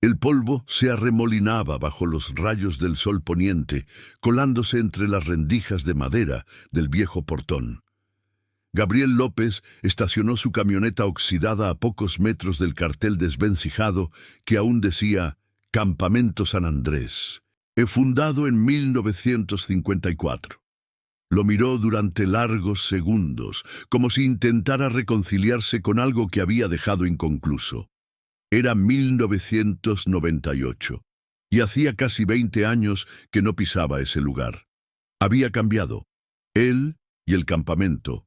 El polvo se arremolinaba bajo los rayos del sol poniente, colándose entre las rendijas de madera del viejo portón. Gabriel López estacionó su camioneta oxidada a pocos metros del cartel desvencijado que aún decía Campamento San Andrés, fundado en 1954. Lo miró durante largos segundos, como si intentara reconciliarse con algo que había dejado inconcluso. Era 1998, y hacía casi 20 años que no pisaba ese lugar. Había cambiado, él y el campamento,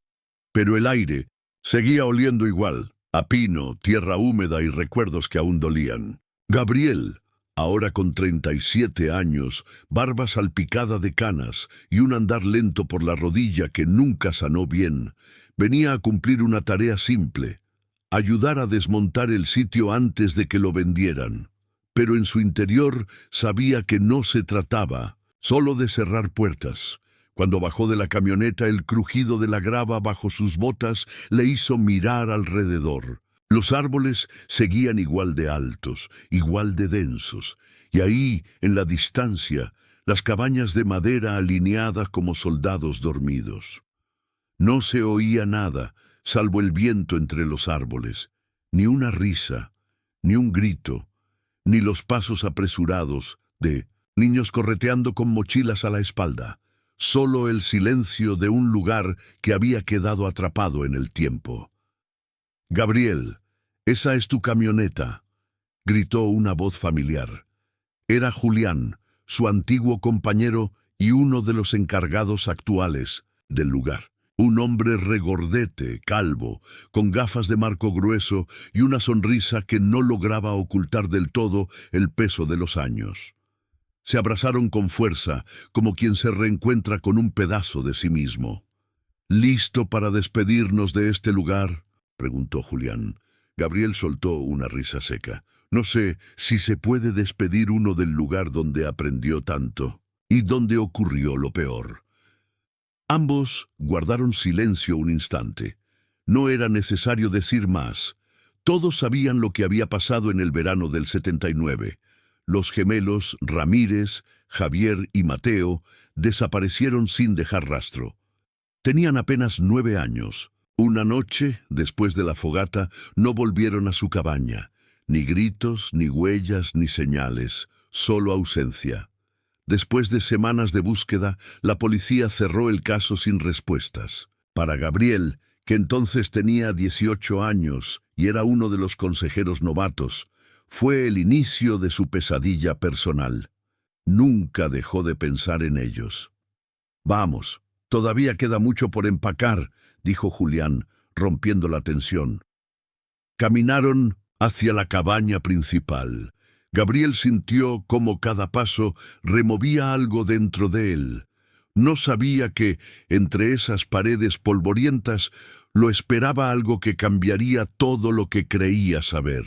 pero el aire seguía oliendo igual, a pino, tierra húmeda y recuerdos que aún dolían. Gabriel, ahora con 37 años, barba salpicada de canas y un andar lento por la rodilla que nunca sanó bien, venía a cumplir una tarea simple: ayudar a desmontar el sitio antes de que lo vendieran. Pero en su interior sabía que no se trataba solo de cerrar puertas. Cuando bajó de la camioneta, el crujido de la grava bajo sus botas le hizo mirar alrededor. Los árboles seguían igual de altos, igual de densos, y ahí, en la distancia, las cabañas de madera alineadas como soldados dormidos. No se oía nada, salvo el viento entre los árboles, ni una risa, ni un grito, ni los pasos apresurados de niños correteando con mochilas a la espalda, solo el silencio de un lugar que había quedado atrapado en el tiempo. «Gabriel, esa es tu camioneta», gritó una voz familiar. Era Julián, su antiguo compañero y uno de los encargados actuales del lugar. Un hombre regordete, calvo, con gafas de marco grueso y una sonrisa que no lograba ocultar del todo el peso de los años. Se abrazaron con fuerza, como quien se reencuentra con un pedazo de sí mismo. «¿Listo para despedirnos de este lugar?», preguntó Julián. Gabriel soltó una risa seca. «No sé si se puede despedir uno del lugar donde aprendió tanto y donde ocurrió lo peor». Ambos guardaron silencio un instante. No era necesario decir más. Todos sabían lo que había pasado en el verano del 79. Los gemelos Ramírez, Javier y Mateo desaparecieron sin dejar rastro. Tenían apenas 9 años. Una noche, después de la fogata, no volvieron a su cabaña. Ni gritos, ni huellas, ni señales, solo ausencia. Después de semanas de búsqueda, la policía cerró el caso sin respuestas. Para Gabriel, que entonces tenía 18 años y era uno de los consejeros novatos, fue el inicio de su pesadilla personal. Nunca dejó de pensar en ellos. «Vamos, todavía queda mucho por empacar», dijo Julián, rompiendo la tensión. Caminaron hacia la cabaña principal. Gabriel sintió cómo cada paso removía algo dentro de él. No sabía que, entre esas paredes polvorientas, lo esperaba algo que cambiaría todo lo que creía saber.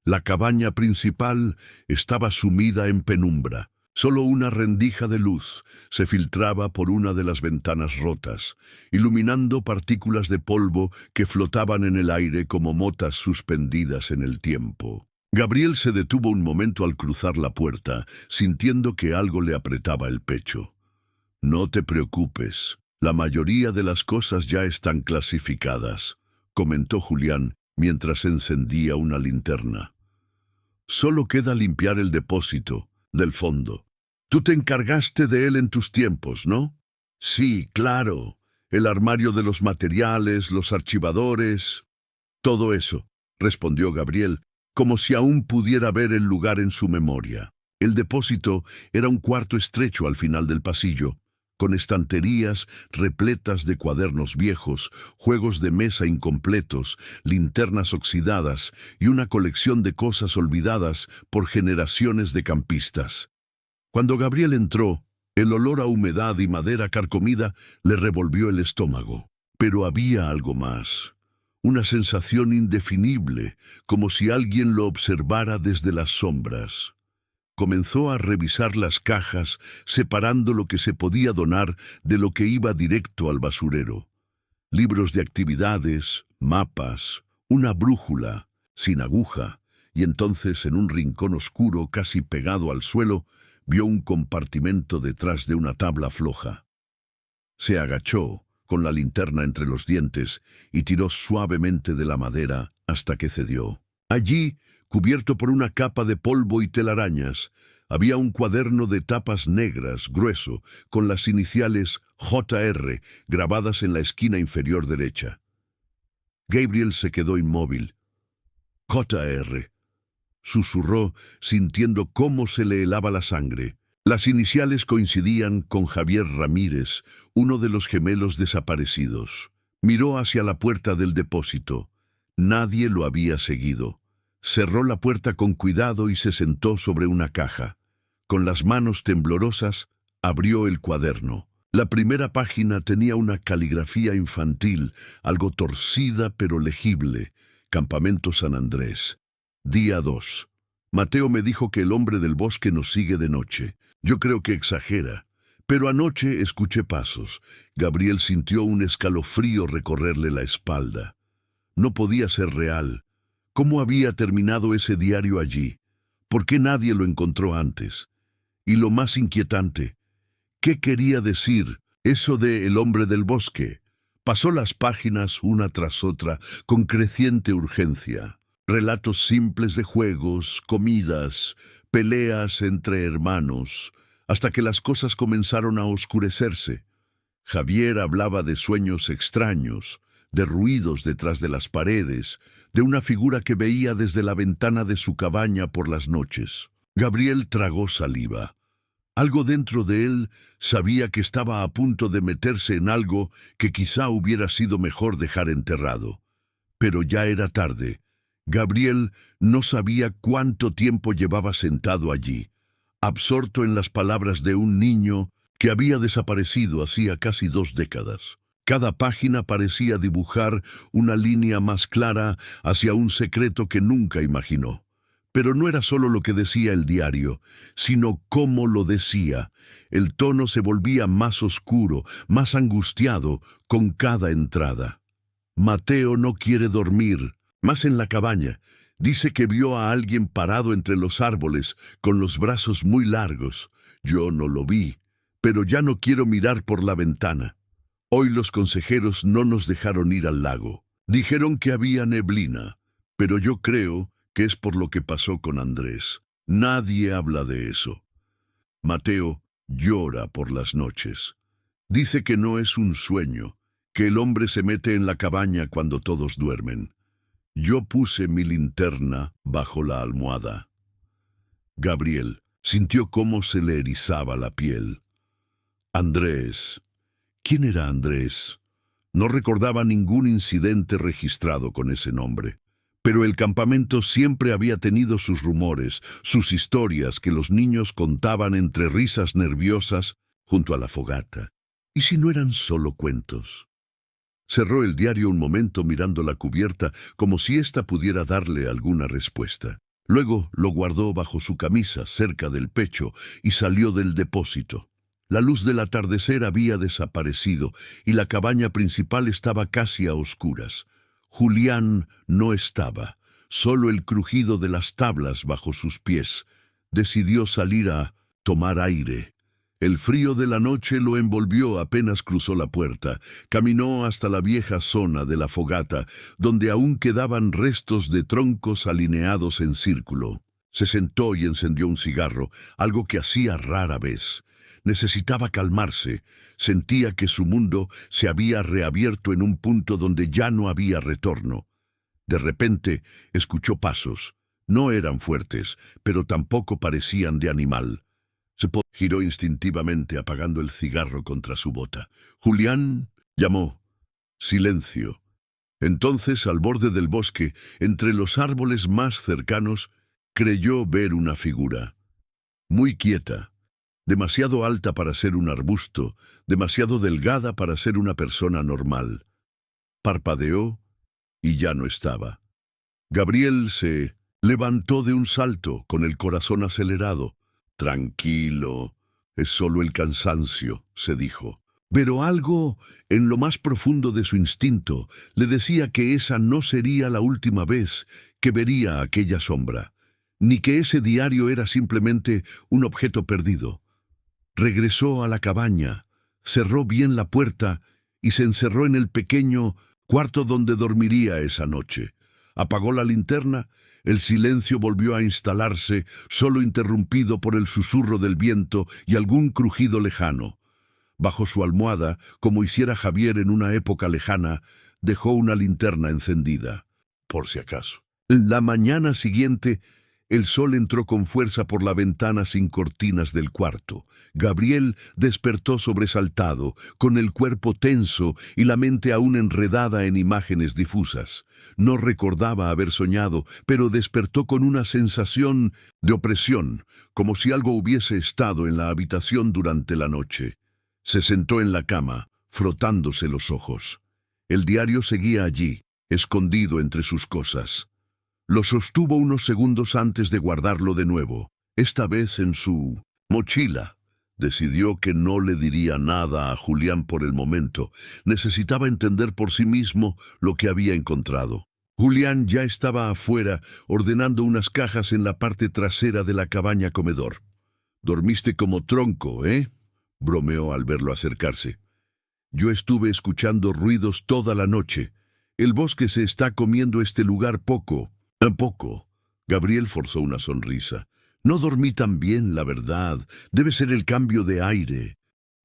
La cabaña principal estaba sumida en penumbra. Solo una rendija de luz se filtraba por una de las ventanas rotas, iluminando partículas de polvo que flotaban en el aire como motas suspendidas en el tiempo. Gabriel se detuvo un momento al cruzar la puerta, sintiendo que algo le apretaba el pecho. «No te preocupes, la mayoría de las cosas ya están clasificadas», comentó Julián mientras encendía una linterna. «Solo queda limpiar el depósito del fondo. Tú te encargaste de él en tus tiempos, ¿no?» «Sí, claro. El armario de los materiales, los archivadores, todo eso», respondió Gabriel, como si aún pudiera ver el lugar en su memoria. El depósito era un cuarto estrecho al final del pasillo, con estanterías repletas de cuadernos viejos, juegos de mesa incompletos, linternas oxidadas y una colección de cosas olvidadas por generaciones de campistas. Cuando Gabriel entró, el olor a humedad y madera carcomida le revolvió el estómago. Pero había algo más. Una sensación indefinible, como si alguien lo observara desde las sombras. Comenzó a revisar las cajas, separando lo que se podía donar de lo que iba directo al basurero. Libros de actividades, mapas, una brújula, sin aguja, y entonces, en un rincón oscuro casi pegado al suelo, vio un compartimento detrás de una tabla floja. Se agachó, con la linterna entre los dientes, y tiró suavemente de la madera hasta que cedió. Allí, cubierto por una capa de polvo y telarañas, había un cuaderno de tapas negras, grueso, con las iniciales JR grabadas en la esquina inferior derecha. Gabriel se quedó inmóvil. JR, susurró, sintiendo cómo se le helaba la sangre. Las iniciales coincidían con Javier Ramírez, uno de los gemelos desaparecidos. Miró hacia la puerta del depósito. Nadie lo había seguido. Cerró la puerta con cuidado y se sentó sobre una caja. Con las manos temblorosas, abrió el cuaderno. La primera página tenía una caligrafía infantil, algo torcida pero legible. Campamento San Andrés. Día 2. Mateo me dijo que el hombre del bosque nos sigue de noche. Yo creo que exagera. Pero anoche escuché pasos. Gabriel sintió un escalofrío recorrerle la espalda. No podía ser real. ¿Cómo había terminado ese diario allí? ¿Por qué nadie lo encontró antes? Y lo más inquietante, ¿qué quería decir eso de el hombre del bosque? Pasó las páginas una tras otra con creciente urgencia. Relatos simples de juegos, comidas, peleas entre hermanos, hasta que las cosas comenzaron a oscurecerse. Javier hablaba de sueños extraños, de ruidos detrás de las paredes, de una figura que veía desde la ventana de su cabaña por las noches. Gabriel tragó saliva. Algo dentro de él sabía que estaba a punto de meterse en algo que quizá hubiera sido mejor dejar enterrado. Pero ya era tarde. Gabriel no sabía cuánto tiempo llevaba sentado allí, absorto en las palabras de un niño que había desaparecido hacía casi 2 décadas. Cada página parecía dibujar una línea más clara hacia un secreto que nunca imaginó. Pero no era solo lo que decía el diario, sino cómo lo decía. El tono se volvía más oscuro, más angustiado con cada entrada. Mateo no quiere dormir, más en la cabaña. Dice que vio a alguien parado entre los árboles, con los brazos muy largos. Yo no lo vi, pero ya no quiero mirar por la ventana. Hoy los consejeros no nos dejaron ir al lago. Dijeron que había neblina, pero yo creo que es por lo que pasó con Andrés. Nadie habla de eso. Mateo llora por las noches. Dice que no es un sueño, que el hombre se mete en la cabaña cuando todos duermen. Yo puse mi linterna bajo la almohada. Gabriel sintió cómo se le erizaba la piel. Andrés. ¿Quién era Andrés? No recordaba ningún incidente registrado con ese nombre. Pero el campamento siempre había tenido sus rumores, sus historias que los niños contaban entre risas nerviosas junto a la fogata. ¿Y si no eran solo cuentos? Cerró el diario un momento mirando la cubierta como si ésta pudiera darle alguna respuesta. Luego lo guardó bajo su camisa, cerca del pecho, y salió del depósito. La luz del atardecer había desaparecido y la cabaña principal estaba casi a oscuras. Julián no estaba, solo el crujido de las tablas bajo sus pies. Decidió salir a tomar aire. El frío de la noche lo envolvió apenas cruzó la puerta. Caminó hasta la vieja zona de la fogata, donde aún quedaban restos de troncos alineados en círculo. Se sentó y encendió un cigarro, algo que hacía rara vez. Necesitaba calmarse. Sentía que su mundo se había reabierto en un punto donde ya no había retorno. De repente, escuchó pasos. No eran fuertes, pero tampoco parecían de animal. Giró instintivamente apagando el cigarro contra su bota. «Julián», llamó. Silencio. Entonces, al borde del bosque, entre los árboles más cercanos, creyó ver una figura. Muy quieta. Demasiado alta para ser un arbusto, demasiado delgada para ser una persona normal. Parpadeó y ya no estaba. Gabriel se levantó de un salto, con el corazón acelerado. «Tranquilo, es solo el cansancio», se dijo. Pero algo, en lo más profundo de su instinto, le decía que esa no sería la última vez que vería aquella sombra, ni que ese diario era simplemente un objeto perdido. Regresó a la cabaña, cerró bien la puerta y se encerró en el pequeño cuarto donde dormiría esa noche. Apagó la linterna, el silencio volvió a instalarse, solo interrumpido por el susurro del viento y algún crujido lejano. Bajo su almohada, como hiciera Javier en una época lejana, dejó una linterna encendida, por si acaso. La mañana siguiente, el sol entró con fuerza por la ventana sin cortinas del cuarto. Gabriel despertó sobresaltado, con el cuerpo tenso y la mente aún enredada en imágenes difusas. No recordaba haber soñado, pero despertó con una sensación de opresión, como si algo hubiese estado en la habitación durante la noche. Se sentó en la cama, frotándose los ojos. El diario seguía allí, escondido entre sus cosas. Lo sostuvo unos segundos antes de guardarlo de nuevo, esta vez en su mochila. Decidió que no le diría nada a Julián por el momento. Necesitaba entender por sí mismo lo que había encontrado. Julián ya estaba afuera, ordenando unas cajas en la parte trasera de la cabaña comedor. «Dormiste como tronco, ¿eh?», bromeó al verlo acercarse. «Yo estuve escuchando ruidos toda la noche. El bosque se está comiendo este lugar poco a poco». Gabriel forzó una sonrisa. «No dormí tan bien, la verdad. Debe ser el cambio de aire».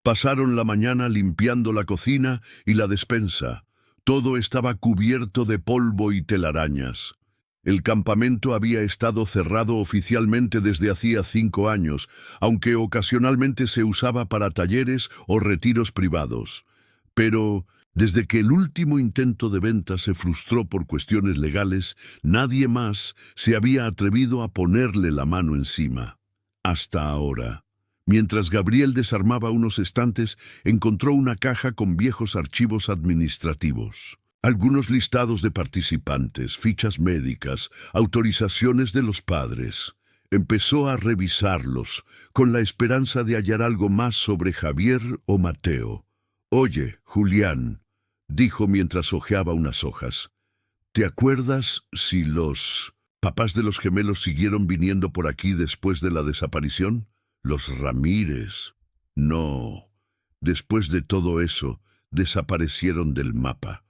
Pasaron la mañana limpiando la cocina y la despensa. Todo estaba cubierto de polvo y telarañas. El campamento había estado cerrado oficialmente desde hacía 5 años, aunque ocasionalmente se usaba para talleres o retiros privados. Pero, desde que el último intento de venta se frustró por cuestiones legales, nadie más se había atrevido a ponerle la mano encima. Hasta ahora. Mientras Gabriel desarmaba unos estantes, encontró una caja con viejos archivos administrativos. Algunos listados de participantes, fichas médicas, autorizaciones de los padres. Empezó a revisarlos, con la esperanza de hallar algo más sobre Javier o Mateo. «Oye, Julián», dijo mientras hojeaba unas hojas, «¿te acuerdas si los papás de los gemelos siguieron viniendo por aquí después de la desaparición? Los Ramírez». «No. Después de todo eso, desaparecieron del mapa.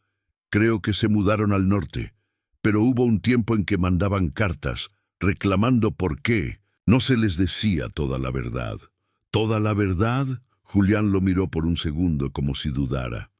Creo que se mudaron al norte, pero hubo un tiempo en que mandaban cartas, reclamando por qué. No se les decía toda la verdad». «¿Toda la verdad?». Julián lo miró por un segundo como si dudara.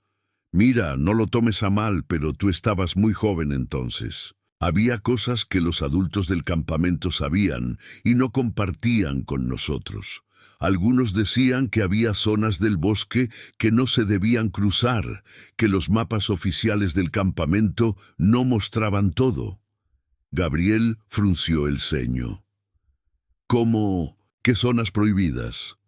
«Mira, no lo tomes a mal, pero tú estabas muy joven entonces. Había cosas que los adultos del campamento sabían y no compartían con nosotros. Algunos decían que había zonas del bosque que no se debían cruzar, que los mapas oficiales del campamento no mostraban todo». Gabriel frunció el ceño. «¿Cómo? ¿Qué zonas prohibidas?».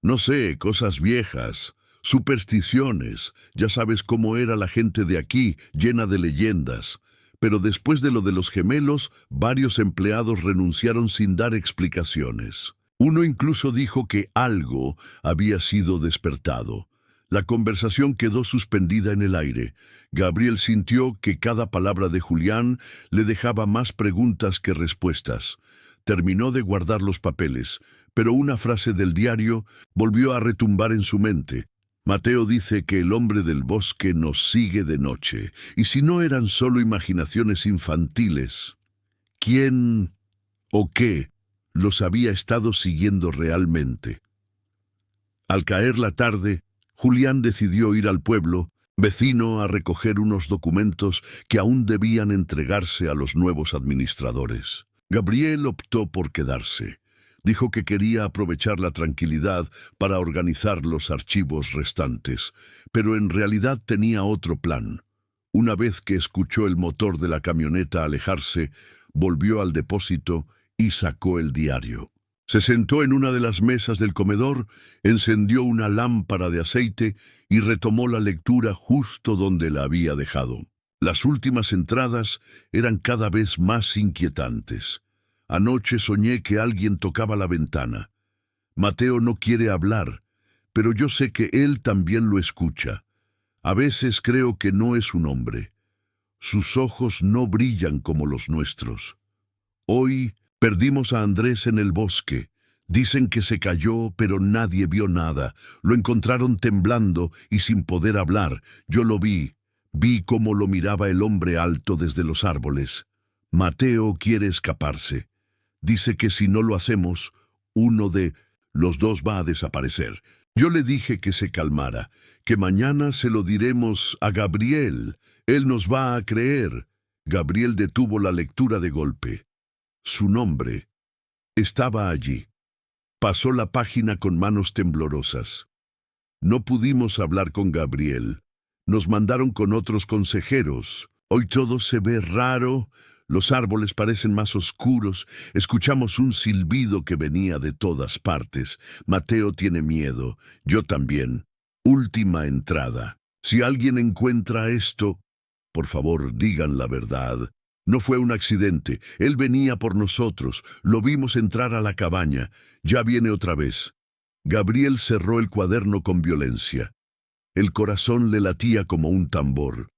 «No sé, cosas viejas, supersticiones. Ya sabes cómo era la gente de aquí, llena de leyendas. Pero después de lo de los gemelos, varios empleados renunciaron sin dar explicaciones. Uno incluso dijo que algo había sido despertado». La conversación quedó suspendida en el aire. Gabriel sintió que cada palabra de Julián le dejaba más preguntas que respuestas. Terminó de guardar los papeles, pero una frase del diario volvió a retumbar en su mente. «Mateo dice que el hombre del bosque nos sigue de noche, y si no eran solo imaginaciones infantiles, ¿quién o qué los había estado siguiendo realmente?». Al caer la tarde, Julián decidió ir al pueblo vecino a recoger unos documentos que aún debían entregarse a los nuevos administradores. Gabriel optó por quedarse. Dijo que quería aprovechar la tranquilidad para organizar los archivos restantes, pero en realidad tenía otro plan. Una vez que escuchó el motor de la camioneta alejarse, volvió al depósito y sacó el diario. Se sentó en una de las mesas del comedor, encendió una lámpara de aceite y retomó la lectura justo donde la había dejado. Las últimas entradas eran cada vez más inquietantes. «Anoche soñé que alguien tocaba la ventana. Mateo no quiere hablar. pero yo sé que Él también lo escucha. A veces creo que no es un hombre. Sus ojos no brillan como los nuestros. Hoy perdimos a Andrés en el bosque. Dicen que se cayó, pero nadie vio nada. Lo encontraron temblando y sin poder hablar. Yo lo vi. Vi cómo lo miraba el hombre alto desde los árboles. Mateo quiere escaparse. Dice que si no lo hacemos, uno de los dos va a desaparecer. Yo le dije que se calmara, que mañana se lo diremos a Gabriel. Él nos va a creer. Gabriel detuvo la lectura de golpe. Su nombre estaba allí. Pasó la página con manos temblorosas. No pudimos hablar con Gabriel. Nos mandaron con otros consejeros. Hoy todo se ve raro. Los árboles parecen más oscuros. Escuchamos un silbido que venía de todas partes. Mateo tiene miedo. Yo también. Última entrada. Si alguien encuentra esto, por favor, digan la verdad. No fue un accidente. Él venía por nosotros. Lo vimos entrar a la cabaña. Ya viene otra vez. Gabriel cerró el cuaderno con violencia. El corazón le latía como un tambor.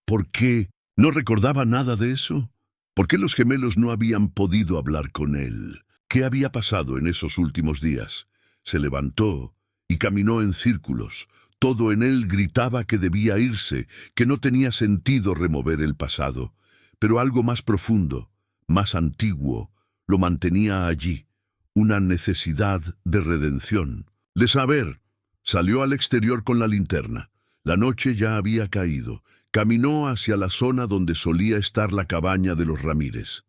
¿Por qué? ¿No recordaba nada de eso? ¿Por qué los gemelos no habían podido hablar con él? ¿Qué había pasado en esos últimos días? Se levantó y caminó en círculos. Todo en él gritaba que debía irse, que no tenía sentido remover el pasado. Pero algo más profundo, más antiguo, lo mantenía allí. Una necesidad de redención, de saber. Salió al exterior con la linterna. La noche ya había caído. Caminó hacia la zona donde solía estar la cabaña de los Ramírez.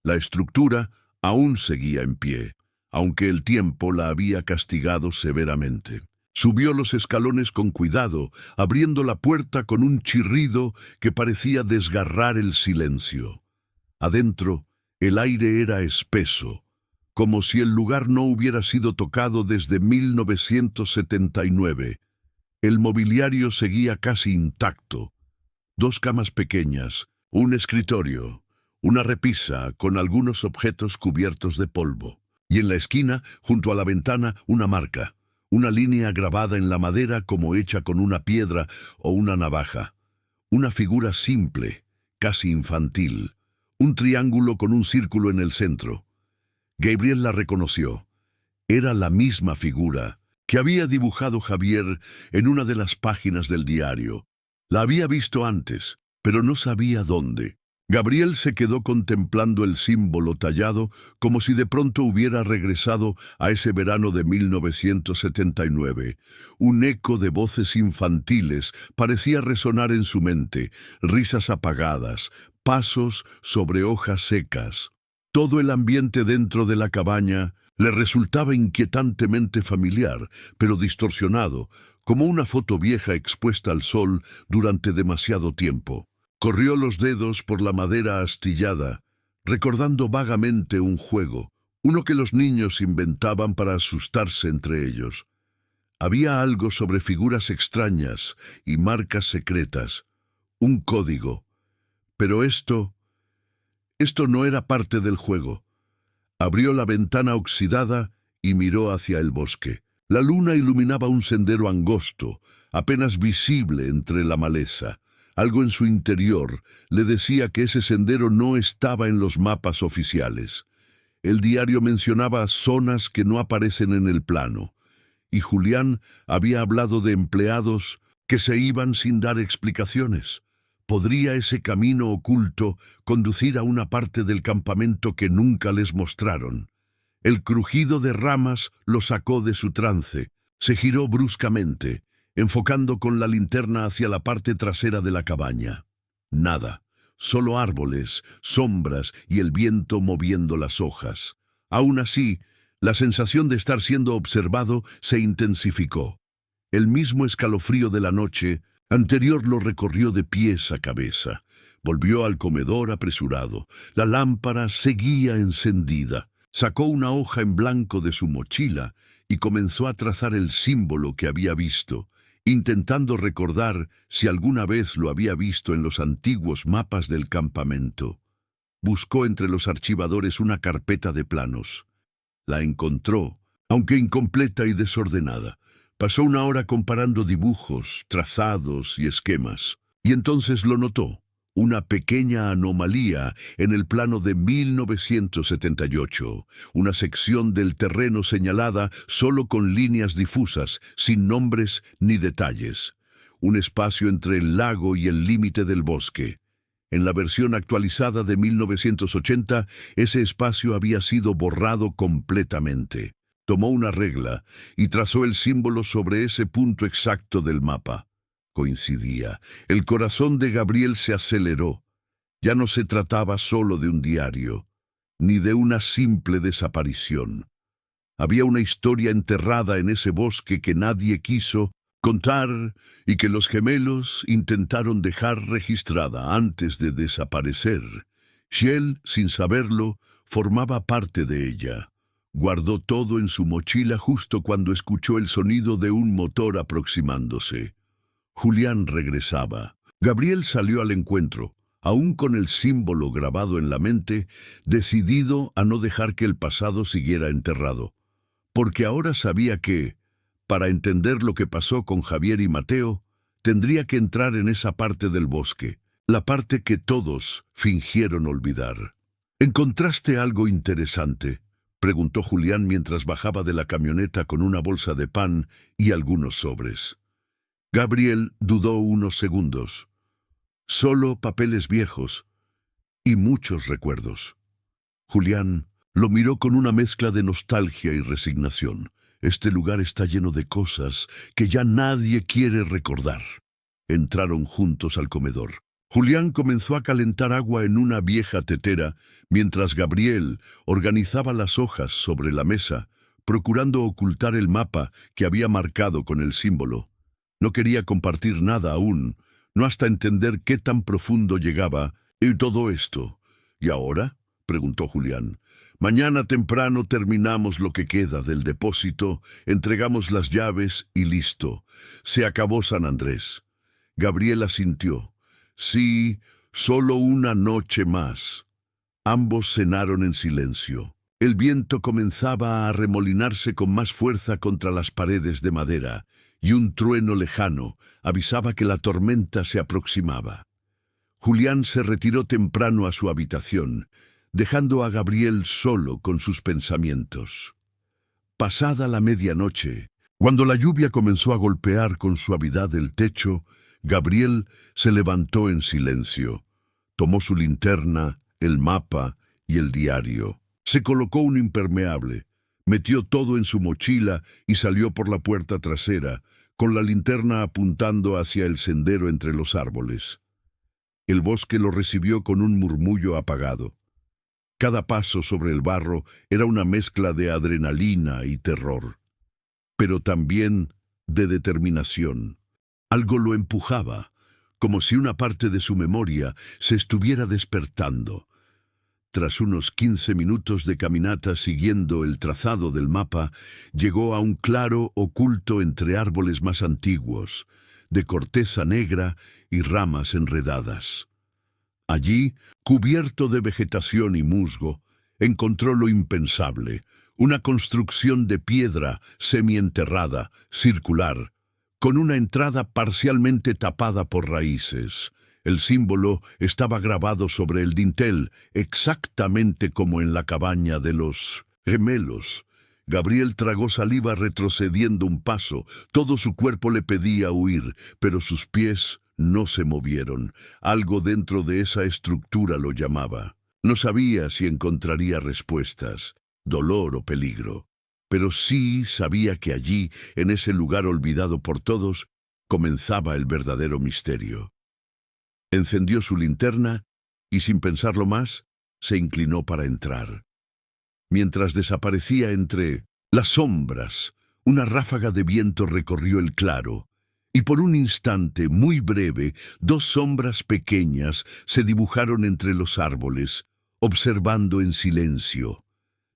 La estructura aún seguía en pie, aunque el tiempo la había castigado severamente. Subió los escalones con cuidado, abriendo la puerta con un chirrido que parecía desgarrar el silencio. Adentro, el aire era espeso, como si el lugar no hubiera sido tocado desde 1979. El mobiliario seguía casi intacto. 2 camas pequeñas, un escritorio, una repisa con algunos objetos cubiertos de polvo. Y en la esquina, junto a la ventana, una marca, una línea grabada en la madera como hecha con una piedra o una navaja. Una figura simple, casi infantil, un triángulo con un círculo en el centro. Gabriel la reconoció. Era la misma figura que había dibujado Javier en una de las páginas del diario. La había visto antes, pero no sabía dónde. Gabriel se quedó contemplando el símbolo tallado como si de pronto hubiera regresado a ese verano de 1979. Un eco de voces infantiles parecía resonar en su mente, risas apagadas, pasos sobre hojas secas. Todo el ambiente dentro de la cabaña le resultaba inquietantemente familiar, pero distorsionado, como una foto vieja expuesta al sol durante demasiado tiempo. Corrió los dedos por la madera astillada, recordando vagamente un juego, uno que los niños inventaban para asustarse entre ellos. Había algo sobre figuras extrañas y marcas secretas, un código. Pero esto no era parte del juego. Abrió la ventana oxidada y miró hacia el bosque. La luna iluminaba un sendero angosto, apenas visible entre la maleza. Algo en su interior le decía que ese sendero no estaba en los mapas oficiales. El diario mencionaba zonas que no aparecen en el plano, y Julián había hablado de empleados que se iban sin dar explicaciones. ¿Podría ese camino oculto conducir a una parte del campamento que nunca les mostraron? El crujido de ramas lo sacó de su trance. Se giró bruscamente, enfocando con la linterna hacia la parte trasera de la cabaña. Nada, solo árboles, sombras y el viento moviendo las hojas. Aún así, la sensación de estar siendo observado se intensificó. El mismo escalofrío de la noche anterior lo recorrió de pies a cabeza. Volvió al comedor apresurado. La lámpara seguía encendida. Sacó una hoja en blanco de su mochila y comenzó a trazar el símbolo que había visto, intentando recordar si alguna vez lo había visto en los antiguos mapas del campamento. Buscó entre los archivadores una carpeta de planos. La encontró, aunque incompleta y desordenada. Pasó una hora comparando dibujos, trazados y esquemas, y entonces lo notó, una pequeña anomalía en el plano de 1978, una sección del terreno señalada solo con líneas difusas, sin nombres ni detalles, un espacio entre el lago y el límite del bosque. En la versión actualizada de 1980, ese espacio había sido borrado completamente. Tomó una regla y trazó el símbolo sobre ese punto exacto del mapa. Coincidía. El corazón de Gabriel se aceleró. Ya no se trataba solo de un diario, ni de una simple desaparición. Había una historia enterrada en ese bosque que nadie quiso contar y que los gemelos intentaron dejar registrada antes de desaparecer. Shell, sin saberlo, formaba parte de ella. Guardó todo en su mochila justo cuando escuchó el sonido de un motor aproximándose. Julián regresaba. Gabriel salió al encuentro, aún con el símbolo grabado en la mente, decidido a no dejar que el pasado siguiera enterrado. Porque ahora sabía que, para entender lo que pasó con Javier y Mateo, tendría que entrar en esa parte del bosque, la parte que todos fingieron olvidar. ¿Encontraste algo interesante?, preguntó Julián mientras bajaba de la camioneta con una bolsa de pan y algunos sobres. Gabriel dudó unos segundos. Solo papeles viejos y muchos recuerdos. Julián lo miró con una mezcla de nostalgia y resignación. Este lugar está lleno de cosas que ya nadie quiere recordar. Entraron juntos al comedor. Julián comenzó a calentar agua en una vieja tetera, mientras Gabriel organizaba las hojas sobre la mesa, procurando ocultar el mapa que había marcado con el símbolo. No quería compartir nada aún, no hasta entender qué tan profundo llegaba y todo esto. ¿Y ahora?, preguntó Julián. Mañana temprano terminamos lo que queda del depósito, entregamos las llaves y listo. Se acabó San Andrés. Gabriel asintió. Sí, solo una noche más. Ambos cenaron en silencio. El viento comenzaba a arremolinarse con más fuerza contra las paredes de madera, y un trueno lejano avisaba que la tormenta se aproximaba. Julián se retiró temprano a su habitación, dejando a Gabriel solo con sus pensamientos. Pasada la medianoche, cuando la lluvia comenzó a golpear con suavidad el techo, Gabriel se levantó en silencio. Tomó su linterna, el mapa y el diario. Se colocó un impermeable, metió todo en su mochila y salió por la puerta trasera, con la linterna apuntando hacia el sendero entre los árboles. El bosque lo recibió con un murmullo apagado. Cada paso sobre el barro era una mezcla de adrenalina y terror, pero también de determinación. Algo lo empujaba, como si una parte de su memoria se estuviera despertando. Tras unos 15 minutos de caminata siguiendo el trazado del mapa, llegó a un claro oculto entre árboles más antiguos, de corteza negra y ramas enredadas. Allí, cubierto de vegetación y musgo, encontró lo impensable, una construcción de piedra semienterrada, circular, con una entrada parcialmente tapada por raíces. El símbolo estaba grabado sobre el dintel, exactamente como en la cabaña de los gemelos. Gabriel tragó saliva retrocediendo un paso. Todo su cuerpo le pedía huir, pero sus pies no se movieron. Algo dentro de esa estructura lo llamaba. No sabía si encontraría respuestas, dolor o peligro, pero sí sabía que allí, en ese lugar olvidado por todos, comenzaba el verdadero misterio. Encendió su linterna y, sin pensarlo más, se inclinó para entrar. Mientras desaparecía entre las sombras, una ráfaga de viento recorrió el claro, y por un instante muy breve, dos sombras pequeñas se dibujaron entre los árboles, observando en silencio.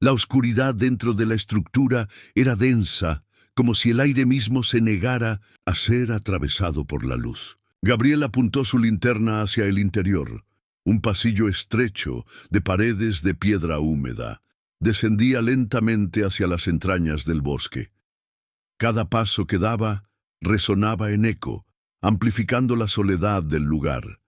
La oscuridad dentro de la estructura era densa, como si el aire mismo se negara a ser atravesado por la luz. Gabriel apuntó su linterna hacia el interior. Un pasillo estrecho, de paredes de piedra húmeda, descendía lentamente hacia las entrañas del bosque. Cada paso que daba resonaba en eco, amplificando la soledad del lugar.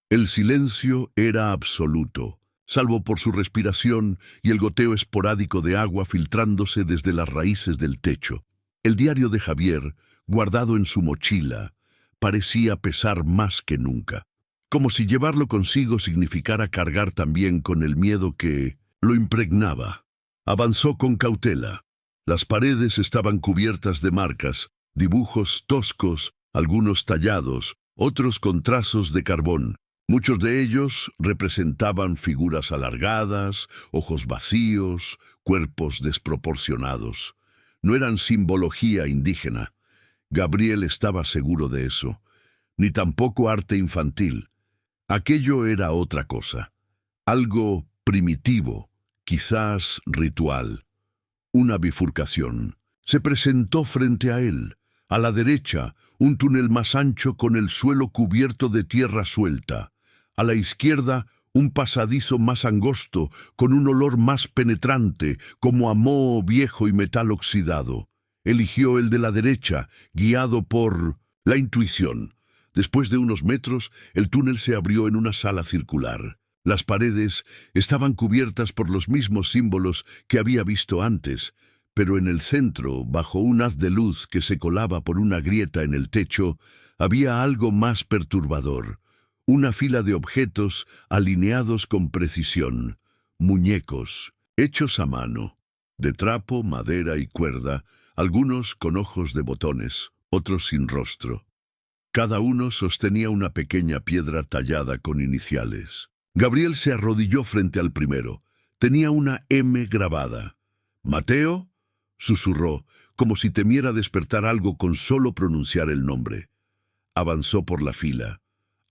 El silencio era absoluto, salvo por su respiración y el goteo esporádico de agua filtrándose desde las raíces del techo. El diario de Javier, guardado en su mochila, parecía pesar más que nunca, como si llevarlo consigo significara cargar también con el miedo que lo impregnaba. Avanzó con cautela. Las paredes estaban cubiertas de marcas, dibujos toscos, algunos tallados, otros con trazos de carbón. Muchos de ellos representaban figuras alargadas, ojos vacíos, cuerpos desproporcionados. No eran simbología indígena. Gabriel estaba seguro de eso. Ni tampoco arte infantil. Aquello era otra cosa. Algo primitivo, quizás ritual. Una bifurcación. Se presentó frente a él. A la derecha, un túnel más ancho con el suelo cubierto de tierra suelta. A la izquierda, un pasadizo más angosto, con un olor más penetrante, como a moho viejo y metal oxidado. Eligió el de la derecha, guiado por la intuición. Después de unos metros, el túnel se abrió en una sala circular. Las paredes estaban cubiertas por los mismos símbolos que había visto antes, pero en el centro, bajo un haz de luz que se colaba por una grieta en el techo, había algo más perturbador. Una fila de objetos alineados con precisión. Muñecos, hechos a mano, de trapo, madera y cuerda, algunos con ojos de botones, otros sin rostro. Cada uno sostenía una pequeña piedra tallada con iniciales. Gabriel se arrodilló frente al primero. Tenía una M grabada. «¿Mateo?», susurró, como si temiera despertar algo con solo pronunciar el nombre. Avanzó por la fila.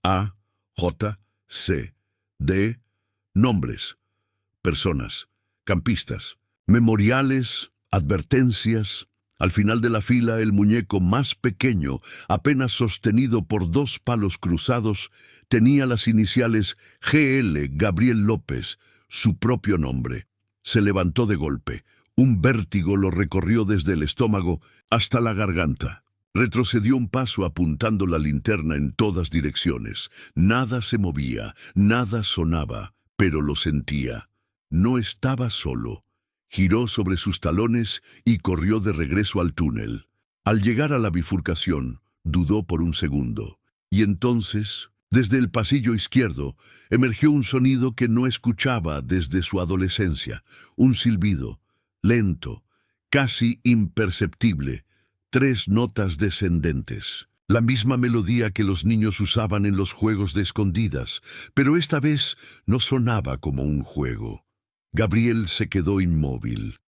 A, J, C, D, nombres, personas, campistas, memoriales, advertencias. Al final de la fila, el muñeco más pequeño, apenas sostenido por dos palos cruzados, tenía las iniciales GL Gabriel López, su propio nombre. Se levantó de golpe. Un vértigo lo recorrió desde el estómago hasta la garganta. Retrocedió un paso apuntando la linterna en todas direcciones. Nada se movía, nada sonaba, pero lo sentía. No estaba solo. Giró sobre sus talones y corrió de regreso al túnel. Al llegar a la bifurcación, dudó por un segundo. Y entonces, desde el pasillo izquierdo, emergió un sonido que no escuchaba desde su adolescencia. Un silbido, lento, casi imperceptible. 3 notas descendentes. La misma melodía que los niños usaban en los juegos de escondidas, pero esta vez no sonaba como un juego. Gabriel se quedó inmóvil.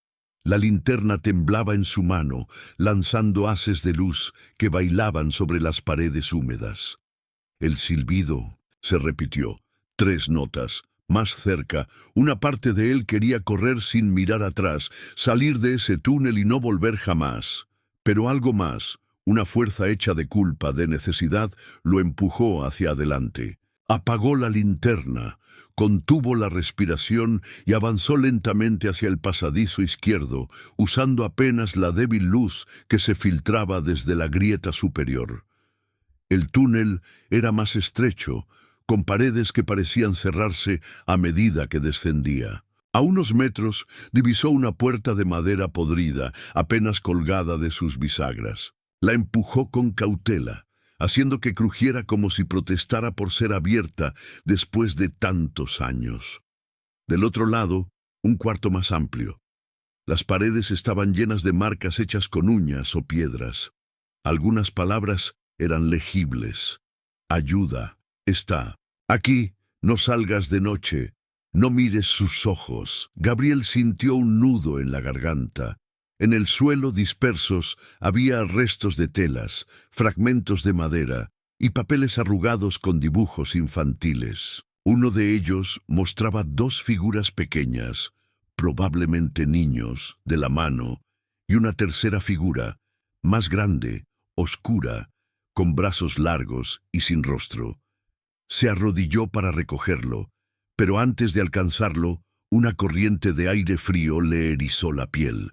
La linterna temblaba en su mano, lanzando haces de luz que bailaban sobre las paredes húmedas. El silbido se repitió. 3 notas. Más cerca, una parte de él quería correr sin mirar atrás, salir de ese túnel y no volver jamás. Pero algo más, una fuerza hecha de culpa, de necesidad, lo empujó hacia adelante. Apagó la linterna, contuvo la respiración y avanzó lentamente hacia el pasadizo izquierdo, usando apenas la débil luz que se filtraba desde la grieta superior. El túnel era más estrecho, con paredes que parecían cerrarse a medida que descendía. A unos metros divisó una puerta de madera podrida, apenas colgada de sus bisagras. La empujó con cautela, haciendo que crujiera como si protestara por ser abierta después de tantos años. Del otro lado, un cuarto más amplio. Las paredes estaban llenas de marcas hechas con uñas o piedras. Algunas palabras eran legibles. Ayuda, está. Aquí, no salgas de noche. No mires sus ojos. Gabriel sintió un nudo en la garganta. En el suelo dispersos había restos de telas, fragmentos de madera y papeles arrugados con dibujos infantiles. Uno de ellos mostraba 2 figuras pequeñas, probablemente niños, de la mano, y una tercera figura, más grande, oscura, con brazos largos y sin rostro. Se arrodilló para recogerlo, pero antes de alcanzarlo, una corriente de aire frío le erizó la piel.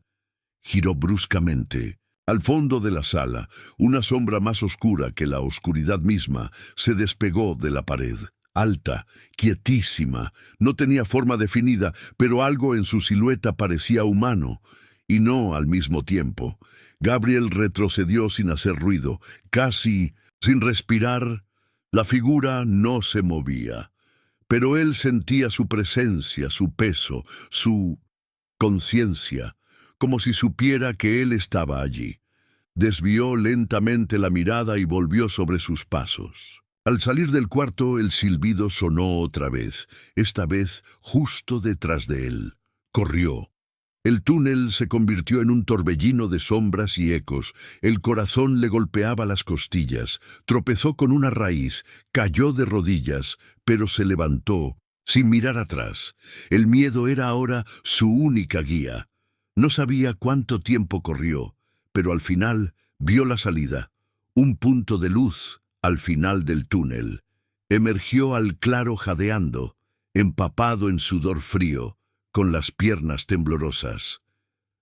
Giró bruscamente. Al fondo de la sala, una sombra más oscura que la oscuridad misma se despegó de la pared. Alta, quietísima, no tenía forma definida, pero algo en su silueta parecía humano, y no al mismo tiempo. Gabriel retrocedió sin hacer ruido, casi sin respirar. La figura no se movía, pero él sentía su presencia, su peso, su conciencia, como si supiera que él estaba allí. Desvió lentamente la mirada y volvió sobre sus pasos. Al salir del cuarto, el silbido sonó otra vez, esta vez justo detrás de él. Corrió. El túnel se convirtió en un torbellino de sombras y ecos. El corazón le golpeaba las costillas. Tropezó con una raíz, cayó de rodillas, pero se levantó, sin mirar atrás. El miedo era ahora su única guía. No sabía cuánto tiempo corrió, pero al final vio la salida. Un punto de luz al final del túnel. Emergió al claro jadeando, empapado en sudor frío, con las piernas temblorosas.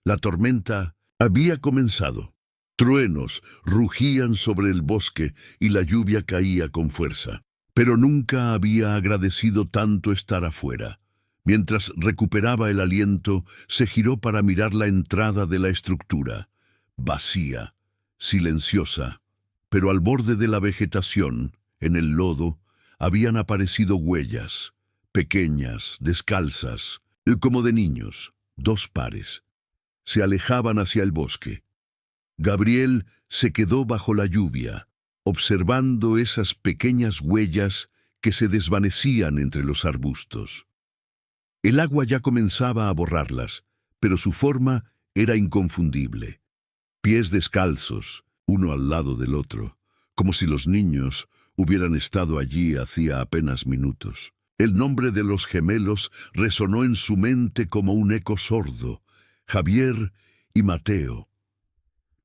La tormenta había comenzado. Truenos rugían sobre el bosque y la lluvia caía con fuerza. Pero nunca había agradecido tanto estar afuera. Mientras recuperaba el aliento, se giró para mirar la entrada de la estructura. Vacía, silenciosa, pero al borde de la vegetación, en el lodo, habían aparecido huellas, pequeñas, descalzas, como de niños, 2 pares. Se alejaban hacia el bosque. Gabriel se quedó bajo la lluvia, observando esas pequeñas huellas que se desvanecían entre los arbustos. El agua ya comenzaba a borrarlas, pero su forma era inconfundible. Pies descalzos, uno al lado del otro, como si los niños hubieran estado allí hacía apenas minutos. El nombre de los gemelos resonó en su mente como un eco sordo: Javier y Mateo.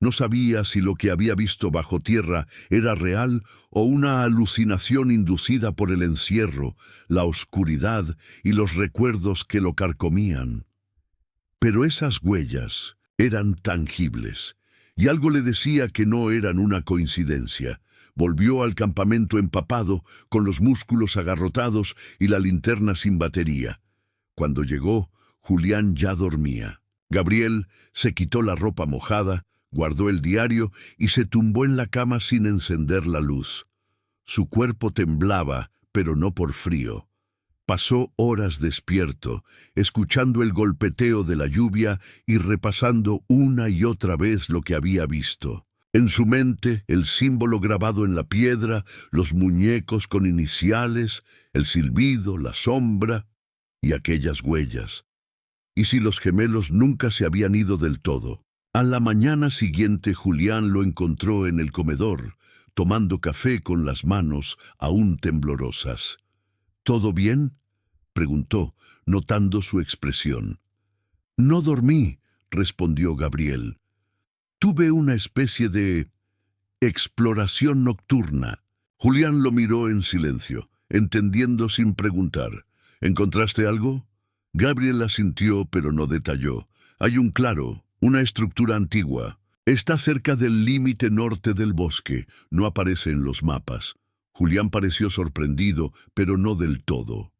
No sabía si lo que había visto bajo tierra era real o una alucinación inducida por el encierro, la oscuridad y los recuerdos que lo carcomían. Pero esas huellas eran tangibles, y algo le decía que no eran una coincidencia. Volvió al campamento empapado, con los músculos agarrotados y la linterna sin batería. Cuando llegó, Julián ya dormía. Gabriel se quitó la ropa mojada, guardó el diario y se tumbó en la cama sin encender la luz. Su cuerpo temblaba, pero no por frío. Pasó horas despierto, escuchando el golpeteo de la lluvia y repasando una y otra vez lo que había visto. En su mente, el símbolo grabado en la piedra, los muñecos con iniciales, el silbido, la sombra y aquellas huellas. ¿Y si los gemelos nunca se habían ido del todo? A la mañana siguiente, Julián lo encontró en el comedor, tomando café con las manos aún temblorosas. ¿Todo bien?, preguntó, notando su expresión. No dormí, respondió Gabriel. Tuve una especie de exploración nocturna. Julián lo miró en silencio, entendiendo sin preguntar. ¿Encontraste algo? Gabriel asintió, pero no detalló. Hay un claro, una estructura antigua. Está cerca del límite norte del bosque. No aparece en los mapas. Julián pareció sorprendido, pero no del todo.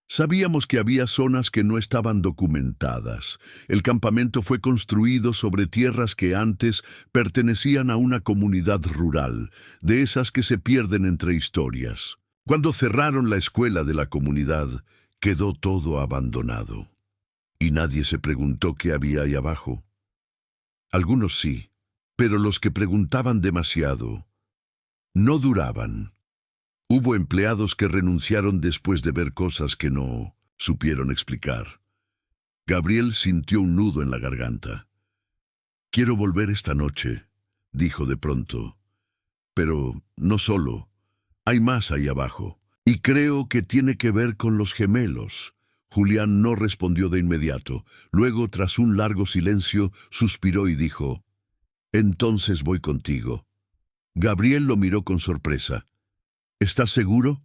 Sabíamos que había zonas que no estaban documentadas. El campamento fue construido sobre tierras que antes pertenecían a una comunidad rural, de esas que se pierden entre historias. Cuando cerraron la escuela de la comunidad, quedó todo abandonado. Y nadie se preguntó qué había ahí abajo. Algunos sí, pero los que preguntaban demasiado no duraban. Hubo empleados que renunciaron después de ver cosas que no supieron explicar. Gabriel sintió un nudo en la garganta. «Quiero volver esta noche», dijo de pronto. «Pero no solo. Hay más ahí abajo. Y creo que tiene que ver con los gemelos». Julián no respondió de inmediato. Luego, tras un largo silencio, suspiró y dijo: «Entonces voy contigo». Gabriel lo miró con sorpresa. «¿Estás seguro?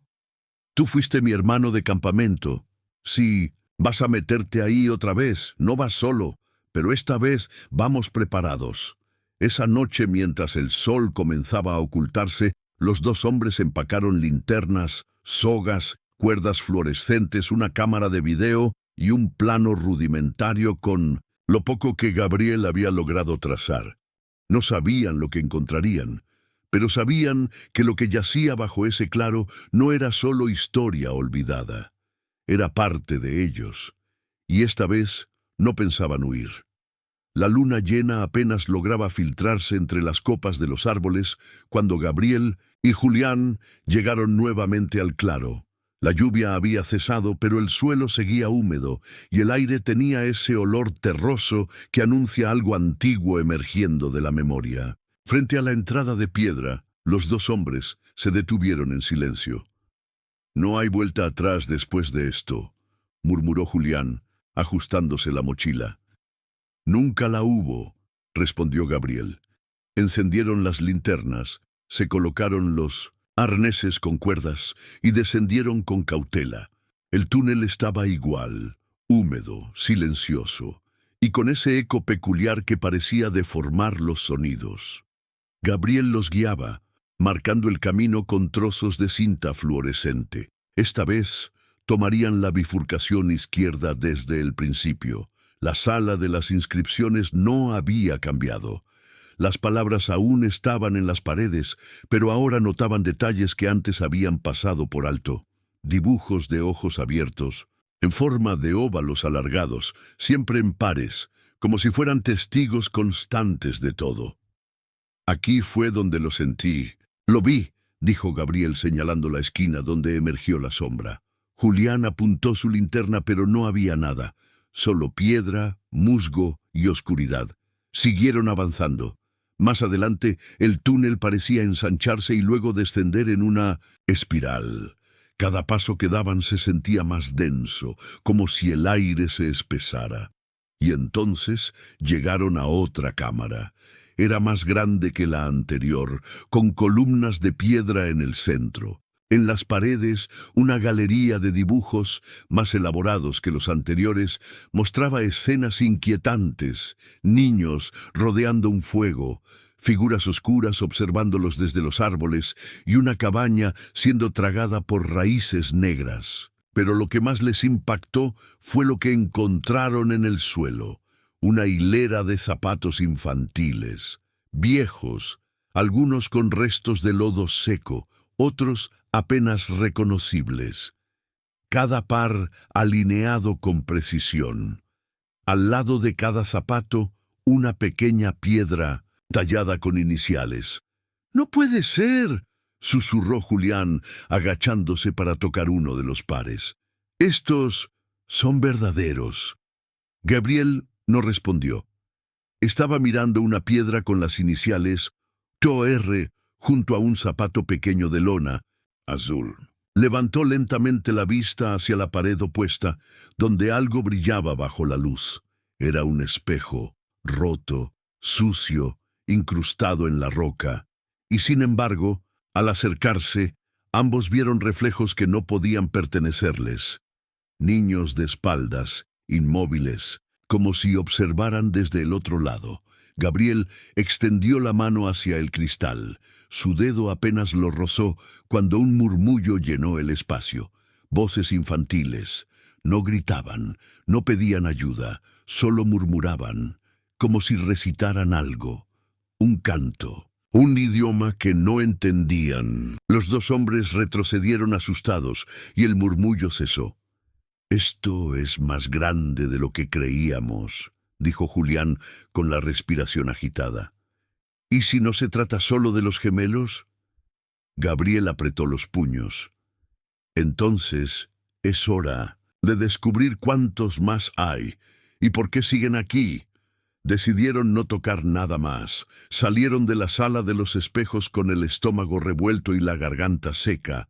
Tú fuiste mi hermano de campamento. Sí, vas a meterte ahí otra vez, no vas solo, pero esta vez vamos preparados». Esa noche, mientras el sol comenzaba a ocultarse, los dos hombres empacaron linternas, sogas, cuerdas fluorescentes, una cámara de video y un plano rudimentario con lo poco que Gabriel había logrado trazar. No sabían lo que encontrarían, pero sabían que lo que yacía bajo ese claro no era solo historia olvidada. Era parte de ellos, y esta vez no pensaban huir. La luna llena apenas lograba filtrarse entre las copas de los árboles cuando Gabriel y Julián llegaron nuevamente al claro. La lluvia había cesado, pero el suelo seguía húmedo y el aire tenía ese olor terroso que anuncia algo antiguo emergiendo de la memoria. Frente a la entrada de piedra, los dos hombres se detuvieron en silencio. «No hay vuelta atrás después de esto», murmuró Julián, ajustándose la mochila. «Nunca la hubo», respondió Gabriel. Encendieron las linternas, se colocaron los arneses con cuerdas y descendieron con cautela. El túnel estaba igual, húmedo, silencioso, y con ese eco peculiar que parecía deformar los sonidos. Gabriel los guiaba, marcando el camino con trozos de cinta fluorescente. Esta vez tomarían la bifurcación izquierda desde el principio. La sala de las inscripciones no había cambiado. Las palabras aún estaban en las paredes, pero ahora notaban detalles que antes habían pasado por alto. Dibujos de ojos abiertos, en forma de óvalos alargados, siempre en pares, como si fueran testigos constantes de todo. «Aquí fue donde lo sentí. Lo vi», dijo Gabriel señalando la esquina donde emergió la sombra. Julián apuntó su linterna, pero no había nada. Solo piedra, musgo y oscuridad. Siguieron avanzando. Más adelante, el túnel parecía ensancharse y luego descender en una espiral. Cada paso que daban se sentía más denso, como si el aire se espesara. Y entonces llegaron a otra cámara. Era más grande que la anterior, con columnas de piedra en el centro. En las paredes, una galería de dibujos, más elaborados que los anteriores, mostraba escenas inquietantes, niños rodeando un fuego, figuras oscuras observándolos desde los árboles y una cabaña siendo tragada por raíces negras. Pero lo que más les impactó fue lo que encontraron en el suelo, una hilera de zapatos infantiles, viejos, algunos con restos de lodo seco, otros apenas reconocibles. Cada par alineado con precisión. Al lado de cada zapato, una pequeña piedra tallada con iniciales. «¡No puede ser!», susurró Julián, agachándose para tocar uno de los pares. «Estos son verdaderos». Gabriel no respondió. Estaba mirando una piedra con las iniciales TOR junto a un zapato pequeño de lona azul. Levantó lentamente la vista hacia la pared opuesta, donde algo brillaba bajo la luz. Era un espejo, roto, sucio, incrustado en la roca. Y sin embargo, al acercarse, ambos vieron reflejos que no podían pertenecerles. Niños de espaldas, inmóviles, como si observaran desde el otro lado. Gabriel extendió la mano hacia el cristal. Su dedo apenas lo rozó cuando un murmullo llenó el espacio. Voces infantiles. No gritaban, no pedían ayuda, solo murmuraban, como si recitaran algo. Un canto, un idioma que no entendían. Los dos hombres retrocedieron asustados y el murmullo cesó. «Esto es más grande de lo que creíamos», dijo Julián con la respiración agitada. «¿Y si no se trata solo de los gemelos?». Gabriel apretó los puños. «Entonces es hora de descubrir cuántos más hay y por qué siguen aquí». Decidieron no tocar nada más. Salieron de la sala de los espejos con el estómago revuelto y la garganta seca.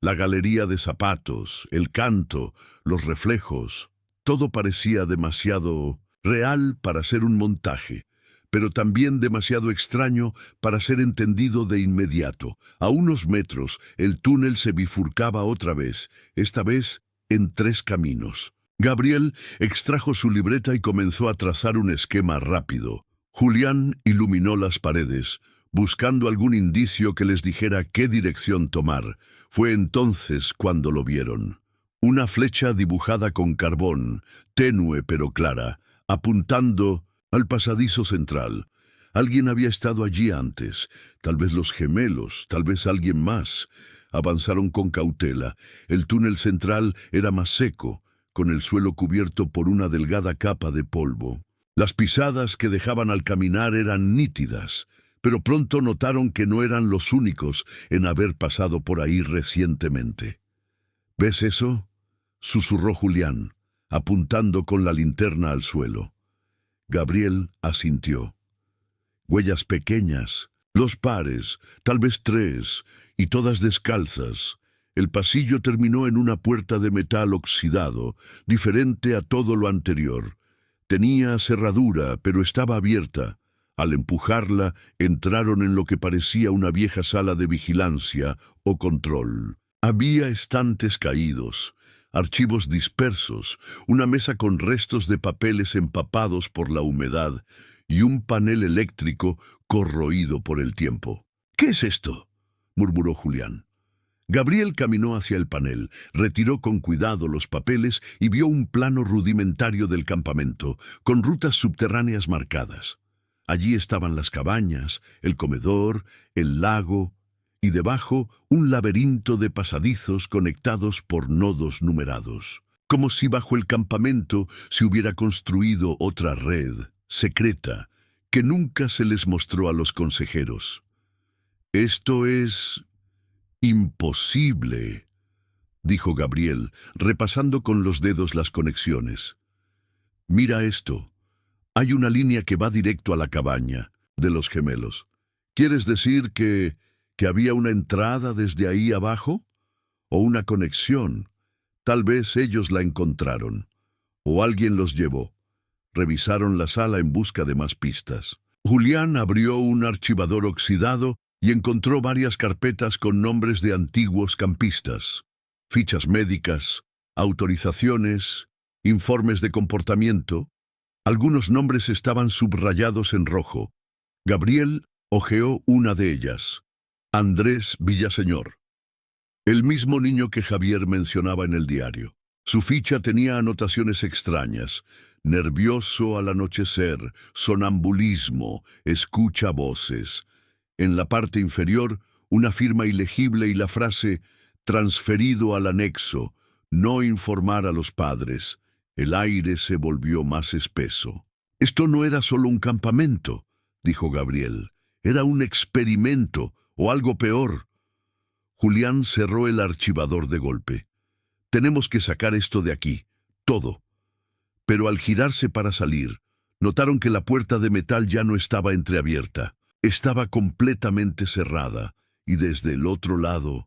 La galería de zapatos, el canto, los reflejos, todo parecía demasiado real para ser un montaje, pero también demasiado extraño para ser entendido de inmediato. A unos metros, el túnel se bifurcaba otra vez, esta vez en 3 caminos. Gabriel extrajo su libreta y comenzó a trazar un esquema rápido. Julián iluminó las paredes, buscando algún indicio que les dijera qué dirección tomar. Fue entonces cuando lo vieron. Una flecha dibujada con carbón, tenue pero clara, apuntando al pasadizo central. Alguien había estado allí antes, tal vez los gemelos, tal vez alguien más. Avanzaron con cautela. El túnel central era más seco, con el suelo cubierto por una delgada capa de polvo. Las pisadas que dejaban al caminar eran nítidas, pero pronto notaron que no eran los únicos en haber pasado por ahí recientemente. ¿Ves eso?, susurró Julián, apuntando con la linterna al suelo. Gabriel asintió. Huellas pequeñas, los pares, tal vez 3, y todas descalzas. El pasillo terminó en una puerta de metal oxidado, diferente a todo lo anterior. Tenía cerradura, pero estaba abierta. Al empujarla, entraron en lo que parecía una vieja sala de vigilancia o control. Había estantes caídos, archivos dispersos, una mesa con restos de papeles empapados por la humedad y un panel eléctrico corroído por el tiempo. «¿Qué es esto?», murmuró Julián. Gabriel caminó hacia el panel, retiró con cuidado los papeles y vio un plano rudimentario del campamento, con rutas subterráneas marcadas. Allí estaban las cabañas, el comedor, el lago, y debajo un laberinto de pasadizos conectados por nodos numerados, como si bajo el campamento se hubiera construido otra red secreta que nunca se les mostró a los consejeros. «Esto es imposible», dijo Gabriel, repasando con los dedos las conexiones. «Mira esto. Hay una línea que va directo a la cabaña de los gemelos. ¿Quieres decir que había una entrada desde ahí abajo? ¿O una conexión? Tal vez ellos la encontraron. O alguien los llevó. Revisaron la sala en busca de más pistas». Julián abrió un archivador oxidado y encontró varias carpetas con nombres de antiguos campistas, fichas médicas, autorizaciones, informes de comportamiento. Algunos nombres estaban subrayados en rojo. Gabriel hojeó una de ellas. Andrés Villaseñor. El mismo niño que Javier mencionaba en el diario. Su ficha tenía anotaciones extrañas. Nervioso al anochecer, sonambulismo, escucha voces. En la parte inferior, una firma ilegible y la frase «transferido al anexo, no informar a los padres». El aire se volvió más espeso. «Esto no era solo un campamento», dijo Gabriel. «Era un experimento, o algo peor». Julián cerró el archivador de golpe. «Tenemos que sacar esto de aquí, todo». Pero al girarse para salir, notaron que la puerta de metal ya no estaba entreabierta. Estaba completamente cerrada, y desde el otro lado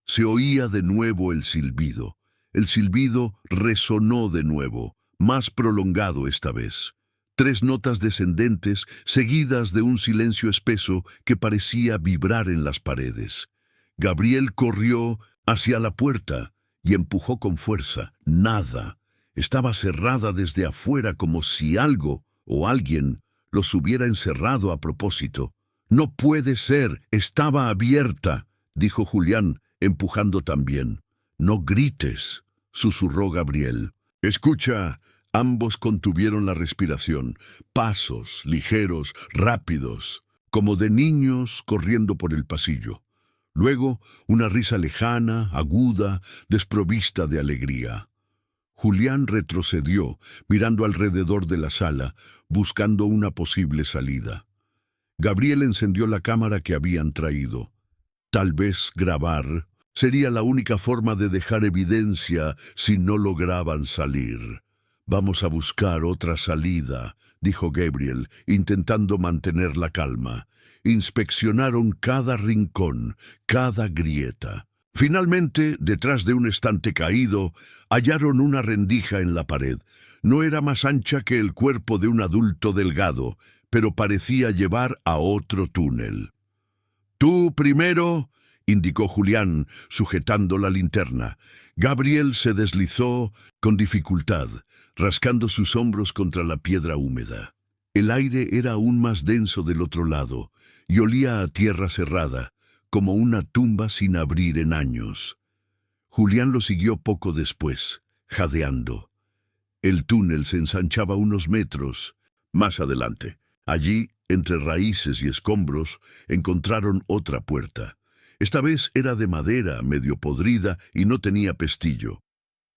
se oía de nuevo el silbido. El silbido resonó de nuevo, más prolongado esta vez. 3 notas descendentes, seguidas de un silencio espeso que parecía vibrar en las paredes. Gabriel corrió hacia la puerta y empujó con fuerza. Nada. Estaba cerrada desde afuera, como si algo o alguien los hubiera encerrado a propósito. «No puede ser, estaba abierta», dijo Julián, empujando también. «No grites», susurró Gabriel. «Escucha». Ambos contuvieron la respiración, pasos ligeros, rápidos, como de niños corriendo por el pasillo. Luego, una risa lejana, aguda, desprovista de alegría. Julián retrocedió, mirando alrededor de la sala, buscando una posible salida. Gabriel encendió la cámara que habían traído. Tal vez grabar sería la única forma de dejar evidencia si no lograban salir. «Vamos a buscar otra salida», dijo Gabriel, intentando mantener la calma. Inspeccionaron cada rincón, cada grieta. Finalmente, detrás de un estante caído, hallaron una rendija en la pared. No era más ancha que el cuerpo de un adulto delgado, pero parecía llevar a otro túnel. «Tú primero», indicó Julián, sujetando la linterna. Gabriel se deslizó con dificultad, rascando sus hombros contra la piedra húmeda. El aire era aún más denso del otro lado y olía a tierra cerrada, como una tumba sin abrir en años. Julián lo siguió poco después, jadeando. El túnel se ensanchaba unos metros más adelante. Allí, entre raíces y escombros, encontraron otra puerta. Esta vez era de madera, medio podrida, y no tenía pestillo.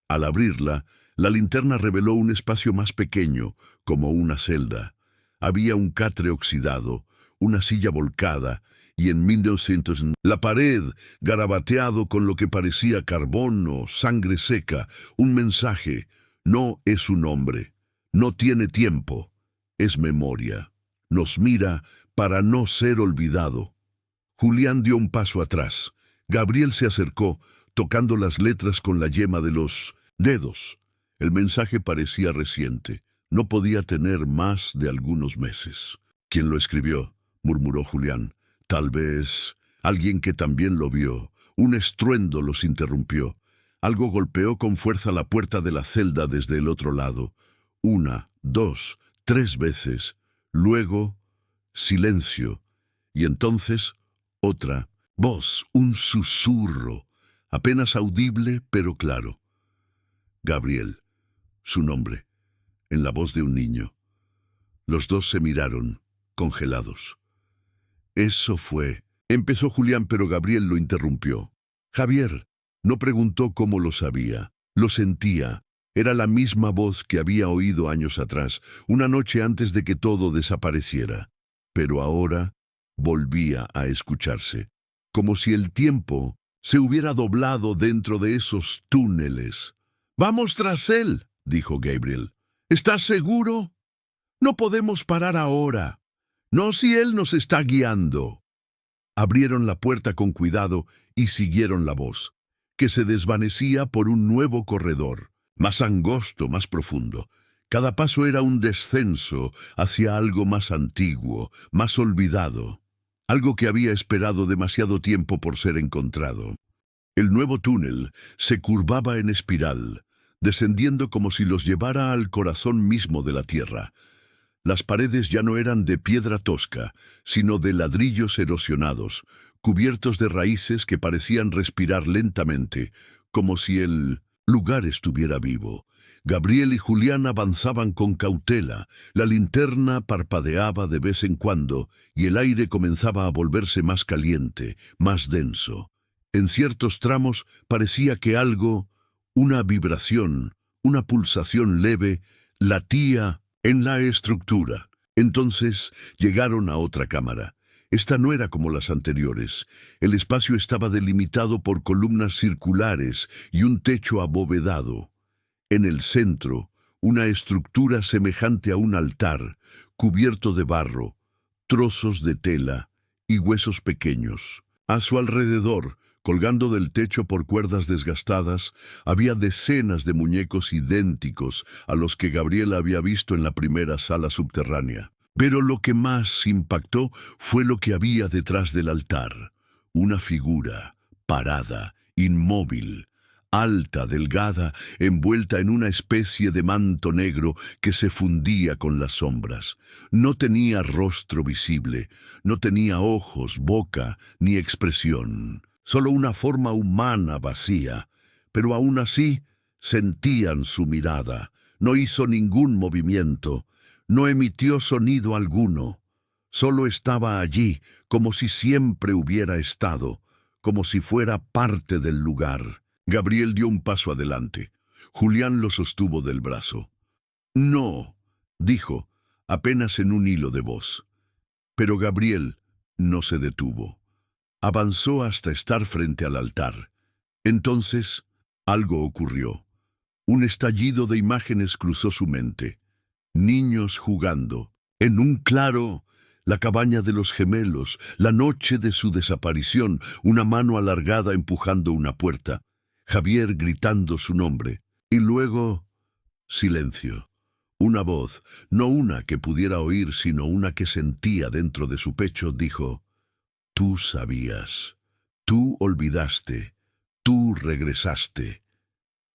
Al abrirla, la linterna reveló un espacio más pequeño, como una celda. Había un catre oxidado, una silla volcada, y en 1900 la pared, garabateado con lo que parecía carbón o sangre seca, un mensaje: no es un hombre, no tiene tiempo, es memoria. Nos mira para no ser olvidado. Julián dio un paso atrás. Gabriel se acercó, tocando las letras con la yema de los dedos. El mensaje parecía reciente. No podía tener más de algunos meses. ¿Quién lo escribió?, murmuró Julián. Tal vez alguien que también lo vio. Un estruendo los interrumpió. Algo golpeó con fuerza la puerta de la celda desde el otro lado. 1, 2, 3 veces. Luego, silencio. Y entonces, otra voz, un susurro, apenas audible pero claro. Gabriel, su nombre, en la voz de un niño. Los dos se miraron, congelados. Eso fue. Empezó Julián, pero Gabriel lo interrumpió. Javier. No preguntó cómo lo sabía. Lo sentía. Era la misma voz que había oído años atrás, una noche antes de que todo desapareciera. Pero ahora volvía a escucharse, como si el tiempo se hubiera doblado dentro de esos túneles. «Vamos tras él», dijo Gabriel. «¿Estás seguro? No podemos parar ahora. No si él nos está guiando». Abrieron la puerta con cuidado y siguieron la voz, que se desvanecía por un nuevo corredor, más angosto, más profundo. Cada paso era un descenso hacia algo más antiguo, más olvidado, algo que había esperado demasiado tiempo por ser encontrado. El nuevo túnel se curvaba en espiral, descendiendo como si los llevara al corazón mismo de la tierra. Las paredes ya no eran de piedra tosca, sino de ladrillos erosionados, cubiertos de raíces que parecían respirar lentamente, como si el lugar estuviera vivo. Gabriel y Julián avanzaban con cautela, la linterna parpadeaba de vez en cuando y el aire comenzaba a volverse más caliente, más denso. En ciertos tramos parecía que algo, una vibración, una pulsación leve, latía en la estructura. Entonces llegaron a otra cámara. Esta no era como las anteriores. El espacio estaba delimitado por columnas circulares y un techo abovedado. En el centro, una estructura semejante a un altar, cubierto de barro, trozos de tela y huesos pequeños. A su alrededor, colgando del techo por cuerdas desgastadas, había decenas de muñecos idénticos a los que Gabriel había visto en la primera sala subterránea. Pero lo que más impactó fue lo que había detrás del altar. Una figura, parada, inmóvil, alta, delgada, envuelta en una especie de manto negro que se fundía con las sombras. No tenía rostro visible, no tenía ojos, boca, ni expresión. Solo una forma humana vacía, pero aún así sentían su mirada. No hizo ningún movimiento, no emitió sonido alguno. Solo estaba allí, como si siempre hubiera estado, como si fuera parte del lugar. Gabriel dio un paso adelante. Julián lo sostuvo del brazo. «No», dijo, apenas en un hilo de voz. Pero Gabriel no se detuvo. Avanzó hasta estar frente al altar. Entonces, algo ocurrió. Un estallido de imágenes cruzó su mente. Niños jugando. En un claro, la cabaña de los gemelos, la noche de su desaparición, una mano alargada empujando una puerta. Javier gritando su nombre. Y luego, silencio. Una voz, no una que pudiera oír, sino una que sentía dentro de su pecho, dijo: «Tú sabías, tú olvidaste, tú regresaste».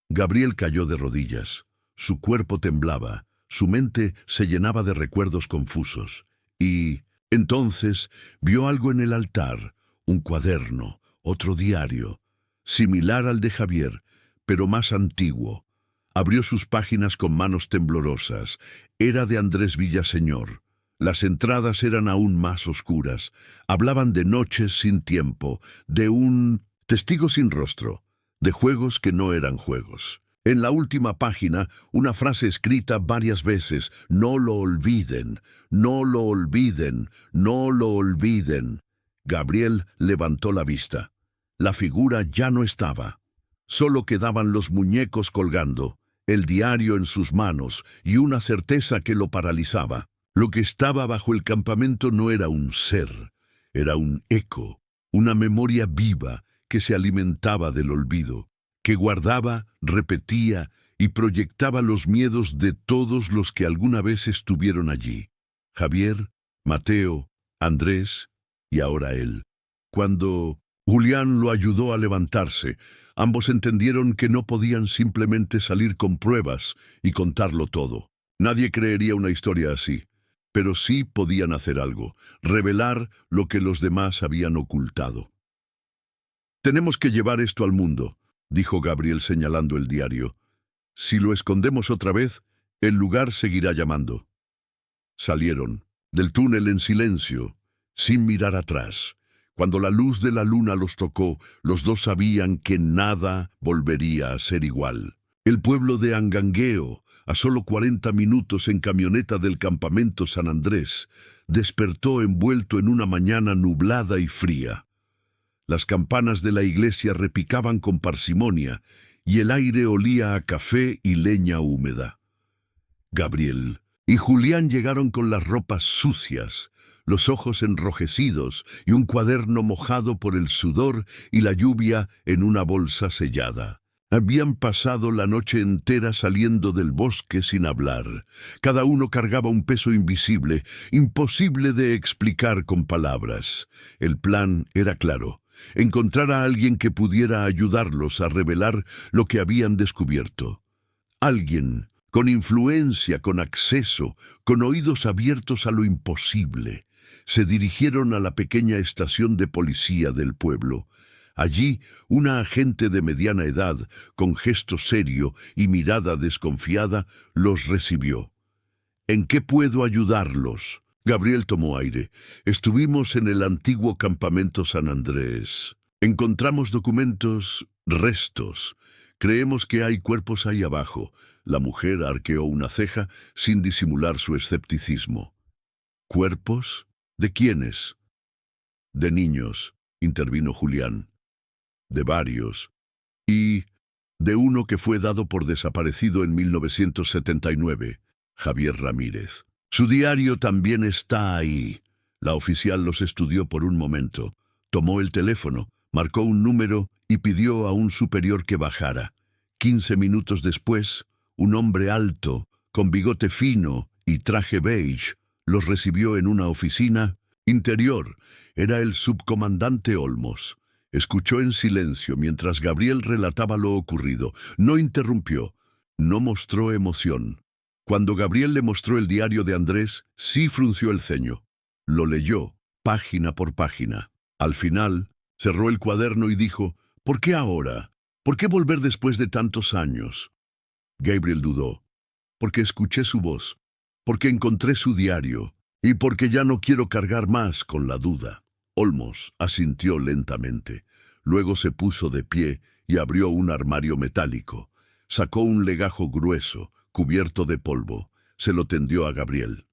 Gabriel cayó de rodillas. Su cuerpo temblaba, Su mente se llenaba de recuerdos confusos. Y entonces vio algo en el altar, un cuaderno, otro diario, similar al de Javier, pero más antiguo. Abrió sus páginas con manos temblorosas. Era de Andrés Villaseñor. Las entradas eran aún más oscuras. Hablaban de noches sin tiempo, de un testigo sin rostro, de juegos que no eran juegos. En la última página, una frase escrita varias veces: no lo olviden, no lo olviden, no lo olviden. Gabriel levantó la vista. La figura ya no estaba. Solo quedaban los muñecos colgando, el diario en sus manos y una certeza que lo paralizaba. Lo que estaba bajo el campamento no era un ser, era un eco, una memoria viva que se alimentaba del olvido, que guardaba, repetía y proyectaba los miedos de todos los que alguna vez estuvieron allí. Javier, Mateo, Andrés y ahora él. Cuando Julián lo ayudó a levantarse, ambos entendieron que no podían simplemente salir con pruebas y contarlo todo. Nadie creería una historia así, pero sí podían hacer algo, revelar lo que los demás habían ocultado. «Tenemos que llevar esto al mundo», dijo Gabriel señalando el diario. «Si lo escondemos otra vez, el lugar seguirá llamando». Salieron del túnel en silencio, sin mirar atrás. Cuando la luz de la luna los tocó, los dos sabían que nada volvería a ser igual. El pueblo de Angangueo, a solo 40 minutos en camioneta del campamento San Andrés, despertó envuelto en una mañana nublada y fría. Las campanas de la iglesia repicaban con parsimonia y el aire olía a café y leña húmeda. Gabriel y Julián llegaron con las ropas sucias, los ojos enrojecidos y un cuaderno mojado por el sudor y la lluvia en una bolsa sellada. Habían pasado la noche entera saliendo del bosque sin hablar. Cada uno cargaba un peso invisible, imposible de explicar con palabras. El plan era claro: encontrar a alguien que pudiera ayudarlos a revelar lo que habían descubierto. Alguien con influencia, con acceso, con oídos abiertos a lo imposible. Se dirigieron a la pequeña estación de policía del pueblo. Allí, una agente de mediana edad, con gesto serio y mirada desconfiada, los recibió. «¿En qué puedo ayudarlos?». Gabriel tomó aire. «Estuvimos en el antiguo campamento San Andrés. Encontramos documentos, restos. Creemos que hay cuerpos ahí abajo». La mujer arqueó una ceja sin disimular su escepticismo. «¿Cuerpos? ¿De quiénes?». «De niños», intervino Julián. «De varios. Y de uno que fue dado por desaparecido en 1979, Javier Ramírez. Su diario también está ahí». La oficial los estudió por un momento. Tomó el teléfono, marcó un número y pidió a un superior que bajara. 15 minutos después, un hombre alto, con bigote fino y traje beige, los recibió en una oficina interior. Era el subcomandante Olmos. Escuchó en silencio mientras Gabriel relataba lo ocurrido. No interrumpió, no mostró emoción. Cuando Gabriel le mostró el diario de Andrés, sí frunció el ceño. Lo leyó, página por página. Al final, cerró el cuaderno y dijo: «¿Por qué ahora? ¿Por qué volver después de tantos años?». Gabriel dudó. «Porque escuché su voz, porque encontré su diario, y porque ya no quiero cargar más con la duda». Olmos asintió lentamente. Luego se puso de pie y abrió un armario metálico. Sacó un legajo grueso, cubierto de polvo. Se lo tendió a Gabriel.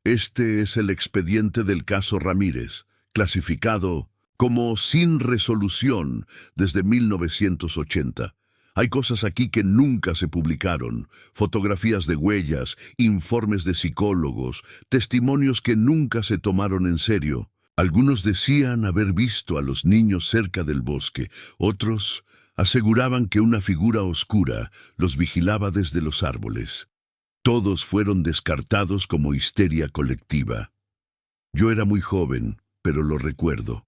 «Este es el expediente del caso Ramírez, clasificado como sin resolución desde 1980. Hay cosas aquí que nunca se publicaron, fotografías de huellas, informes de psicólogos, testimonios que nunca se tomaron en serio. Algunos decían haber visto a los niños cerca del bosque, otros aseguraban que una figura oscura los vigilaba desde los árboles. Todos fueron descartados como histeria colectiva. Yo era muy joven, pero lo recuerdo.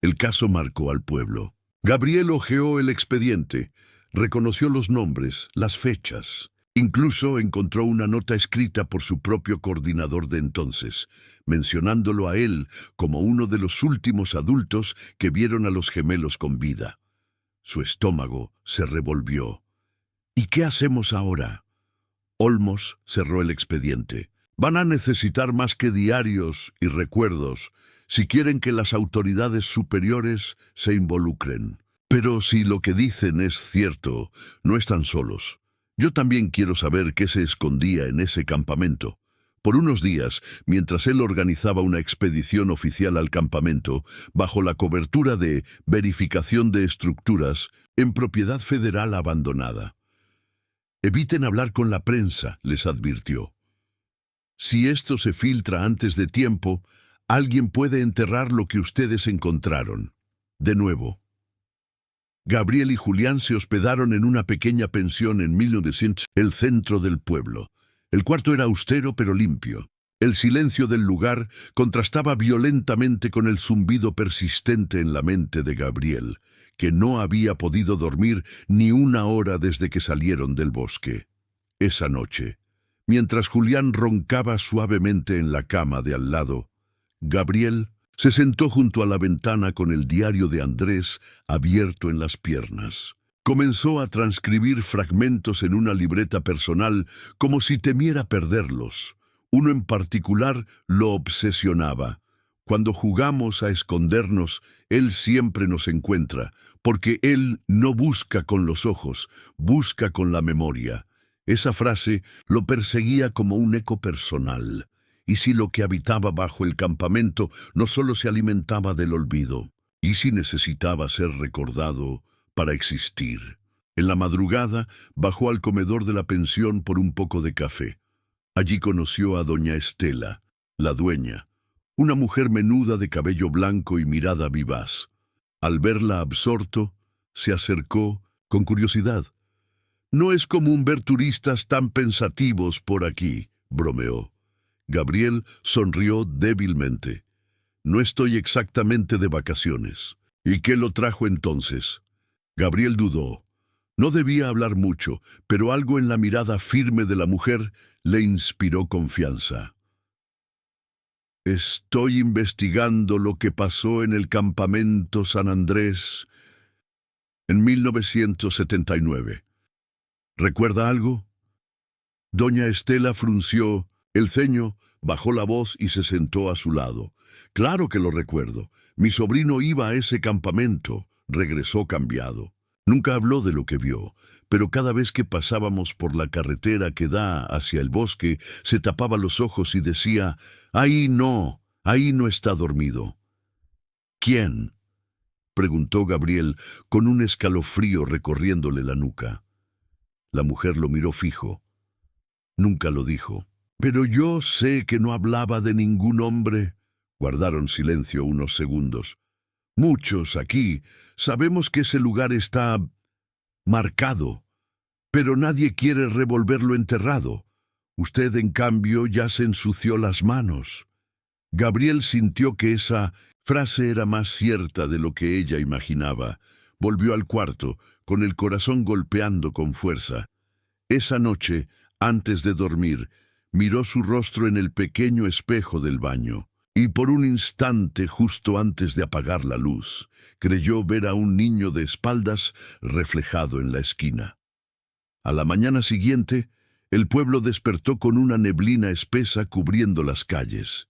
El caso marcó al pueblo. Gabriel hojeó el expediente. Reconoció los nombres, las fechas. Incluso encontró una nota escrita por su propio coordinador de entonces, mencionándolo a él como uno de los últimos adultos que vieron a los gemelos con vida. Su estómago se revolvió. ¿Y qué hacemos ahora? Olmos cerró el expediente. Van a necesitar más que diarios y recuerdos si quieren que las autoridades superiores se involucren. Pero si lo que dicen es cierto, no están solos. Yo también quiero saber qué se escondía en ese campamento. Por unos días, mientras él organizaba una expedición oficial al campamento, bajo la cobertura de verificación de estructuras en propiedad federal abandonada. Eviten hablar con la prensa, les advirtió. Si esto se filtra antes de tiempo, alguien puede enterrar lo que ustedes encontraron. De nuevo. Gabriel y Julián se hospedaron en una pequeña pensión en 1900, el centro del pueblo. El cuarto era austero pero limpio. El silencio del lugar contrastaba violentamente con el zumbido persistente en la mente de Gabriel, que no había podido dormir ni una hora desde que salieron del bosque. Esa noche, mientras Julián roncaba suavemente en la cama de al lado, Gabriel se sentó junto a la ventana con el diario de Andrés abierto en las piernas. Comenzó a transcribir fragmentos en una libreta personal como si temiera perderlos. Uno en particular lo obsesionaba. Cuando jugamos a escondernos, él siempre nos encuentra, porque él no busca con los ojos, busca con la memoria. Esa frase lo perseguía como un eco personal. ¿Y si lo que habitaba bajo el campamento no solo se alimentaba del olvido? ¿Y si necesitaba ser recordado para existir? En la madrugada bajó al comedor de la pensión por un poco de café. Allí conoció a doña Estela, la dueña, una mujer menuda de cabello blanco y mirada vivaz. Al verla absorto, se acercó con curiosidad. «No es común ver turistas tan pensativos por aquí», bromeó. Gabriel sonrió débilmente. «No estoy exactamente de vacaciones». «¿Y qué lo trajo entonces?» Gabriel dudó. No debía hablar mucho, pero algo en la mirada firme de la mujer le inspiró confianza. «Estoy investigando lo que pasó en el campamento San Andrés en 1979. ¿Recuerda algo?» Doña Estela frunció el ceño, bajó la voz y se sentó a su lado. «Claro que lo recuerdo. Mi sobrino iba a ese campamento. Regresó cambiado. Nunca habló de lo que vio, pero cada vez que pasábamos por la carretera que da hacia el bosque, se tapaba los ojos y decía, ahí no está dormido». «¿Quién?», preguntó Gabriel, con un escalofrío recorriéndole la nuca. La mujer lo miró fijo. Nunca lo dijo. «Pero yo sé que no hablaba de ningún hombre». Guardaron silencio unos segundos. «Muchos aquí sabemos que ese lugar está marcado, pero nadie quiere revolverlo enterrado. Usted, en cambio, ya se ensució las manos». Gabriel sintió que esa frase era más cierta de lo que ella imaginaba. Volvió al cuarto, con el corazón golpeando con fuerza. Esa noche, antes de dormir, miró su rostro en el pequeño espejo del baño, y por un instante, justo antes de apagar la luz, creyó ver a un niño de espaldas reflejado en la esquina. A la mañana siguiente, el pueblo despertó con una neblina espesa cubriendo las calles.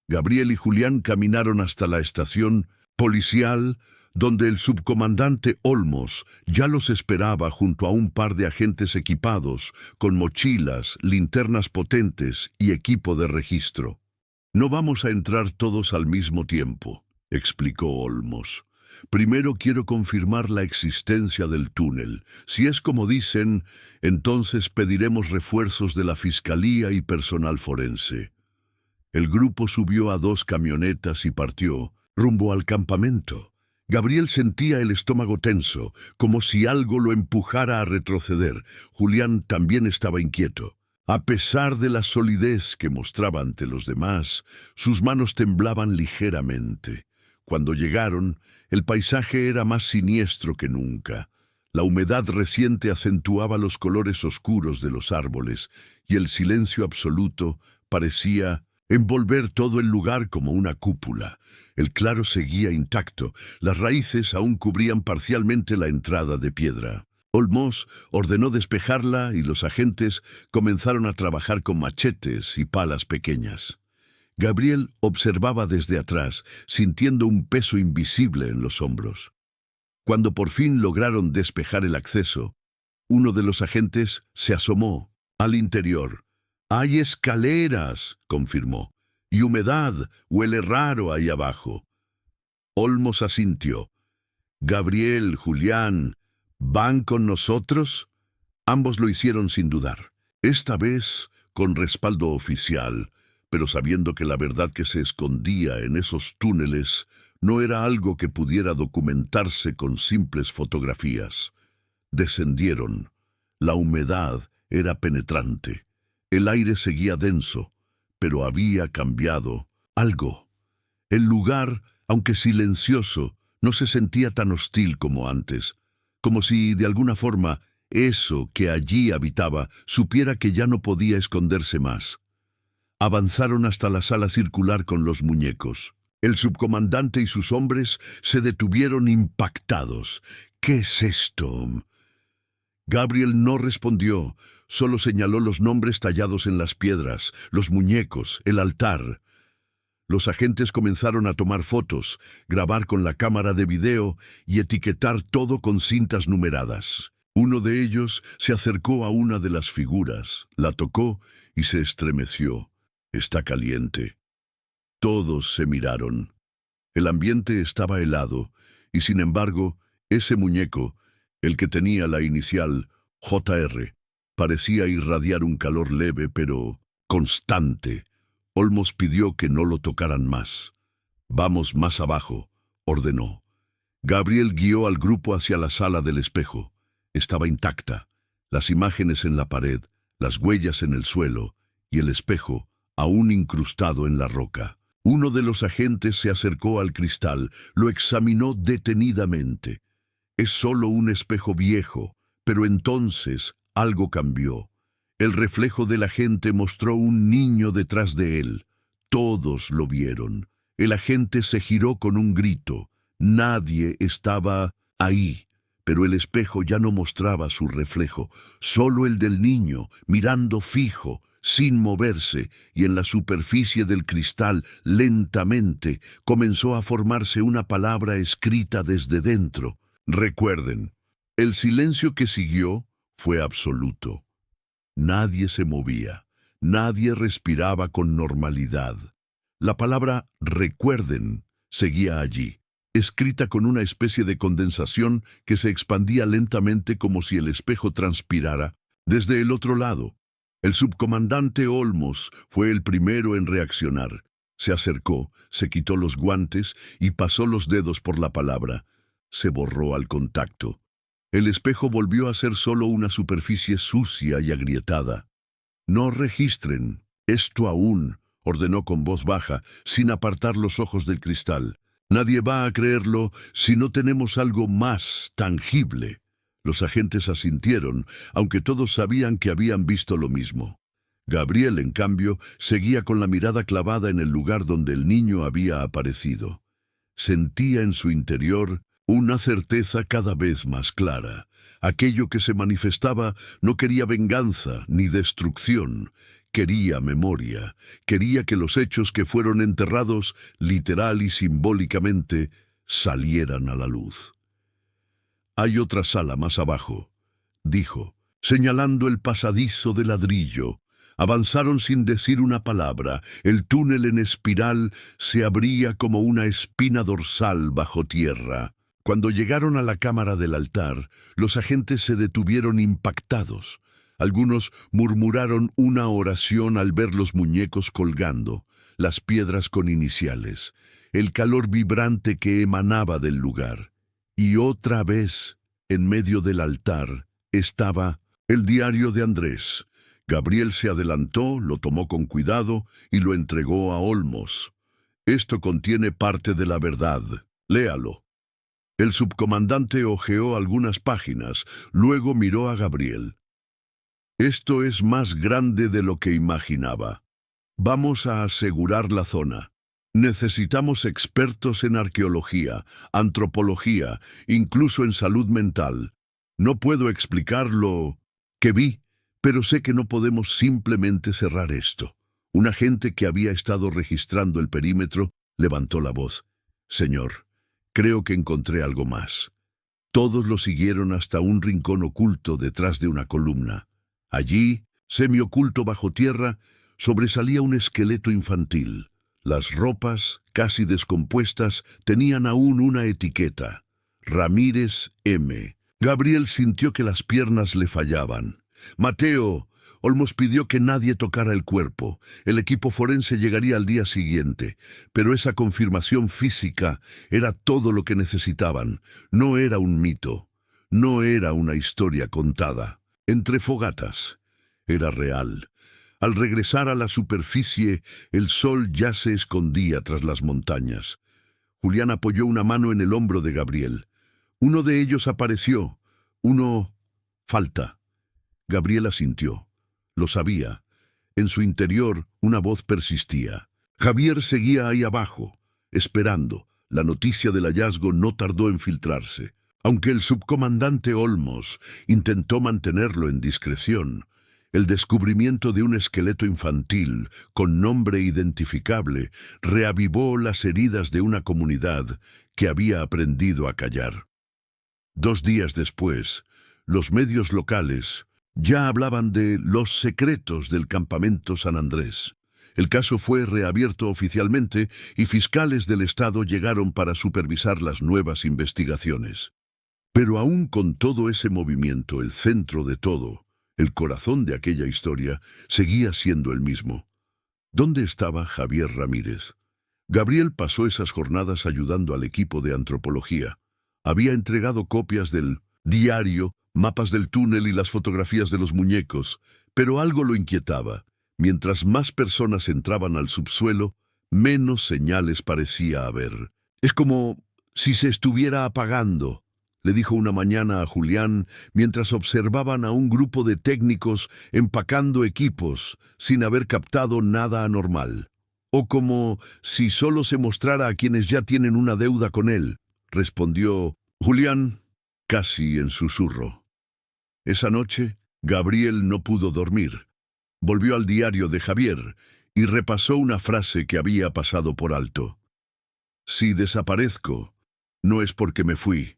Gabriel y Julián caminaron hasta la estación policial, donde el subcomandante Olmos ya los esperaba junto a un par de agentes equipados, con mochilas, linternas potentes y equipo de registro. «No vamos a entrar todos al mismo tiempo», explicó Olmos. «Primero quiero confirmar la existencia del túnel. Si es como dicen, entonces pediremos refuerzos de la Fiscalía y personal forense». El grupo subió a 2 camionetas y partió, rumbo al campamento. Gabriel sentía el estómago tenso, como si algo lo empujara a retroceder. Julián también estaba inquieto. A pesar de la solidez que mostraba ante los demás, sus manos temblaban ligeramente. Cuando llegaron, el paisaje era más siniestro que nunca. La humedad reciente acentuaba los colores oscuros de los árboles y el silencio absoluto parecía envolver todo el lugar como una cúpula. El claro seguía intacto, las raíces aún cubrían parcialmente la entrada de piedra. Olmos ordenó despejarla y los agentes comenzaron a trabajar con machetes y palas pequeñas. Gabriel observaba desde atrás, sintiendo un peso invisible en los hombros. Cuando por fin lograron despejar el acceso, uno de los agentes se asomó al interior. «Hay escaleras», confirmó, «y humedad, huele raro ahí abajo». Olmos asintió. «Gabriel, Julián, ¿van con nosotros?» Ambos lo hicieron sin dudar, esta vez con respaldo oficial, pero sabiendo que la verdad que se escondía en esos túneles no era algo que pudiera documentarse con simples fotografías. Descendieron. La humedad era penetrante. El aire seguía denso, pero había cambiado algo. El lugar, aunque silencioso, no se sentía tan hostil como antes, como si, de alguna forma, eso que allí habitaba supiera que ya no podía esconderse más. Avanzaron hasta la sala circular con los muñecos. El subcomandante y sus hombres se detuvieron impactados. «¿Qué es esto?» Gabriel no respondió, solo señaló los nombres tallados en las piedras, los muñecos, el altar. Los agentes comenzaron a tomar fotos, grabar con la cámara de video y etiquetar todo con cintas numeradas. Uno de ellos se acercó a una de las figuras, la tocó y se estremeció. «Está caliente». Todos se miraron. El ambiente estaba helado, y sin embargo, ese muñeco, el que tenía la inicial JR, parecía irradiar un calor leve pero constante. Olmos pidió que no lo tocaran más. «Vamos más abajo», ordenó. Gabriel guió al grupo hacia la sala del espejo. Estaba intacta, las imágenes en la pared, las huellas en el suelo y el espejo aún incrustado en la roca. Uno de los agentes se acercó al cristal, lo examinó detenidamente. «Es solo un espejo viejo», pero entonces algo cambió. El reflejo del agente mostró un niño detrás de él. Todos lo vieron. El agente se giró con un grito. Nadie estaba ahí, pero el espejo ya no mostraba su reflejo, solo el del niño, mirando fijo, sin moverse, y en la superficie del cristal, lentamente, comenzó a formarse una palabra escrita desde dentro. Recuerden, el silencio que siguió fue absoluto. Nadie se movía, nadie respiraba con normalidad. La palabra «recuerden» seguía allí, escrita con una especie de condensación que se expandía lentamente como si el espejo transpirara desde el otro lado. El subcomandante Olmos fue el primero en reaccionar. Se acercó, se quitó los guantes y pasó los dedos por la palabra. Se borró al contacto. El espejo volvió a ser solo una superficie sucia y agrietada. «No registren esto aún», ordenó con voz baja, sin apartar los ojos del cristal. «Nadie va a creerlo si no tenemos algo más tangible». Los agentes asintieron, aunque todos sabían que habían visto lo mismo. Gabriel, en cambio, seguía con la mirada clavada en el lugar donde el niño había aparecido. Sentía en su interior una certeza cada vez más clara. Aquello que se manifestaba no quería venganza ni destrucción, quería memoria, quería que los hechos que fueron enterrados, literal y simbólicamente, salieran a la luz. «Hay otra sala más abajo», dijo, señalando el pasadizo de ladrillo. Avanzaron sin decir una palabra. El túnel en espiral se abría como una espina dorsal bajo tierra. Cuando llegaron a la cámara del altar, los agentes se detuvieron impactados. Algunos murmuraron una oración al ver los muñecos colgando, las piedras con iniciales, el calor vibrante que emanaba del lugar. Y otra vez, en medio del altar, estaba el diario de Andrés. Gabriel se adelantó, lo tomó con cuidado y lo entregó a Olmos. «Esto contiene parte de la verdad. Léalo». El subcomandante hojeó algunas páginas, luego miró a Gabriel. Esto es más grande de lo que imaginaba. Vamos a asegurar la zona. Necesitamos expertos en arqueología, antropología, incluso en salud mental. No puedo explicar lo que vi, pero sé que no podemos simplemente cerrar esto. Un agente que había estado registrando el perímetro levantó la voz. Señor, creo que encontré algo más. Todos lo siguieron hasta un rincón oculto detrás de una columna. Allí, semioculto bajo tierra, sobresalía un esqueleto infantil. Las ropas, casi descompuestas, tenían aún una etiqueta. Ramírez M. Gabriel sintió que las piernas le fallaban. Mateo. Olmos pidió que nadie tocara el cuerpo. El equipo forense llegaría al día siguiente, pero esa confirmación física era todo lo que necesitaban. No era un mito, no era una historia contada. Entre fogatas. Era real. Al regresar a la superficie, el sol ya se escondía tras las montañas. Julián apoyó una mano en el hombro de Gabriel. Uno de ellos apareció. Uno... falta. Gabriel asintió. Lo sabía. En su interior, una voz persistía. Javier seguía ahí abajo, esperando. La noticia del hallazgo no tardó en filtrarse. Aunque el subcomandante Olmos intentó mantenerlo en discreción, el descubrimiento de un esqueleto infantil con nombre identificable reavivó las heridas de una comunidad que había aprendido a callar. 2 días después, los medios locales ya hablaban de los secretos del campamento San Andrés. El caso fue reabierto oficialmente y fiscales del estado llegaron para supervisar las nuevas investigaciones. Pero aún con todo ese movimiento, el centro de todo, el corazón de aquella historia, seguía siendo el mismo. ¿Dónde estaba Javier Ramírez? Gabriel pasó esas jornadas ayudando al equipo de antropología. Había entregado copias del diario, mapas del túnel y las fotografías de los muñecos, pero algo lo inquietaba. Mientras más personas entraban al subsuelo, menos señales parecía haber. Es como si se estuviera apagando, le dijo una mañana a Julián mientras observaban a un grupo de técnicos empacando equipos sin haber captado nada anormal. O como si solo se mostrara a quienes ya tienen una deuda con él, respondió Julián, casi en susurro. Esa noche, Gabriel no pudo dormir. Volvió al diario de Javier y repasó una frase que había pasado por alto. Si desaparezco, no es porque me fui,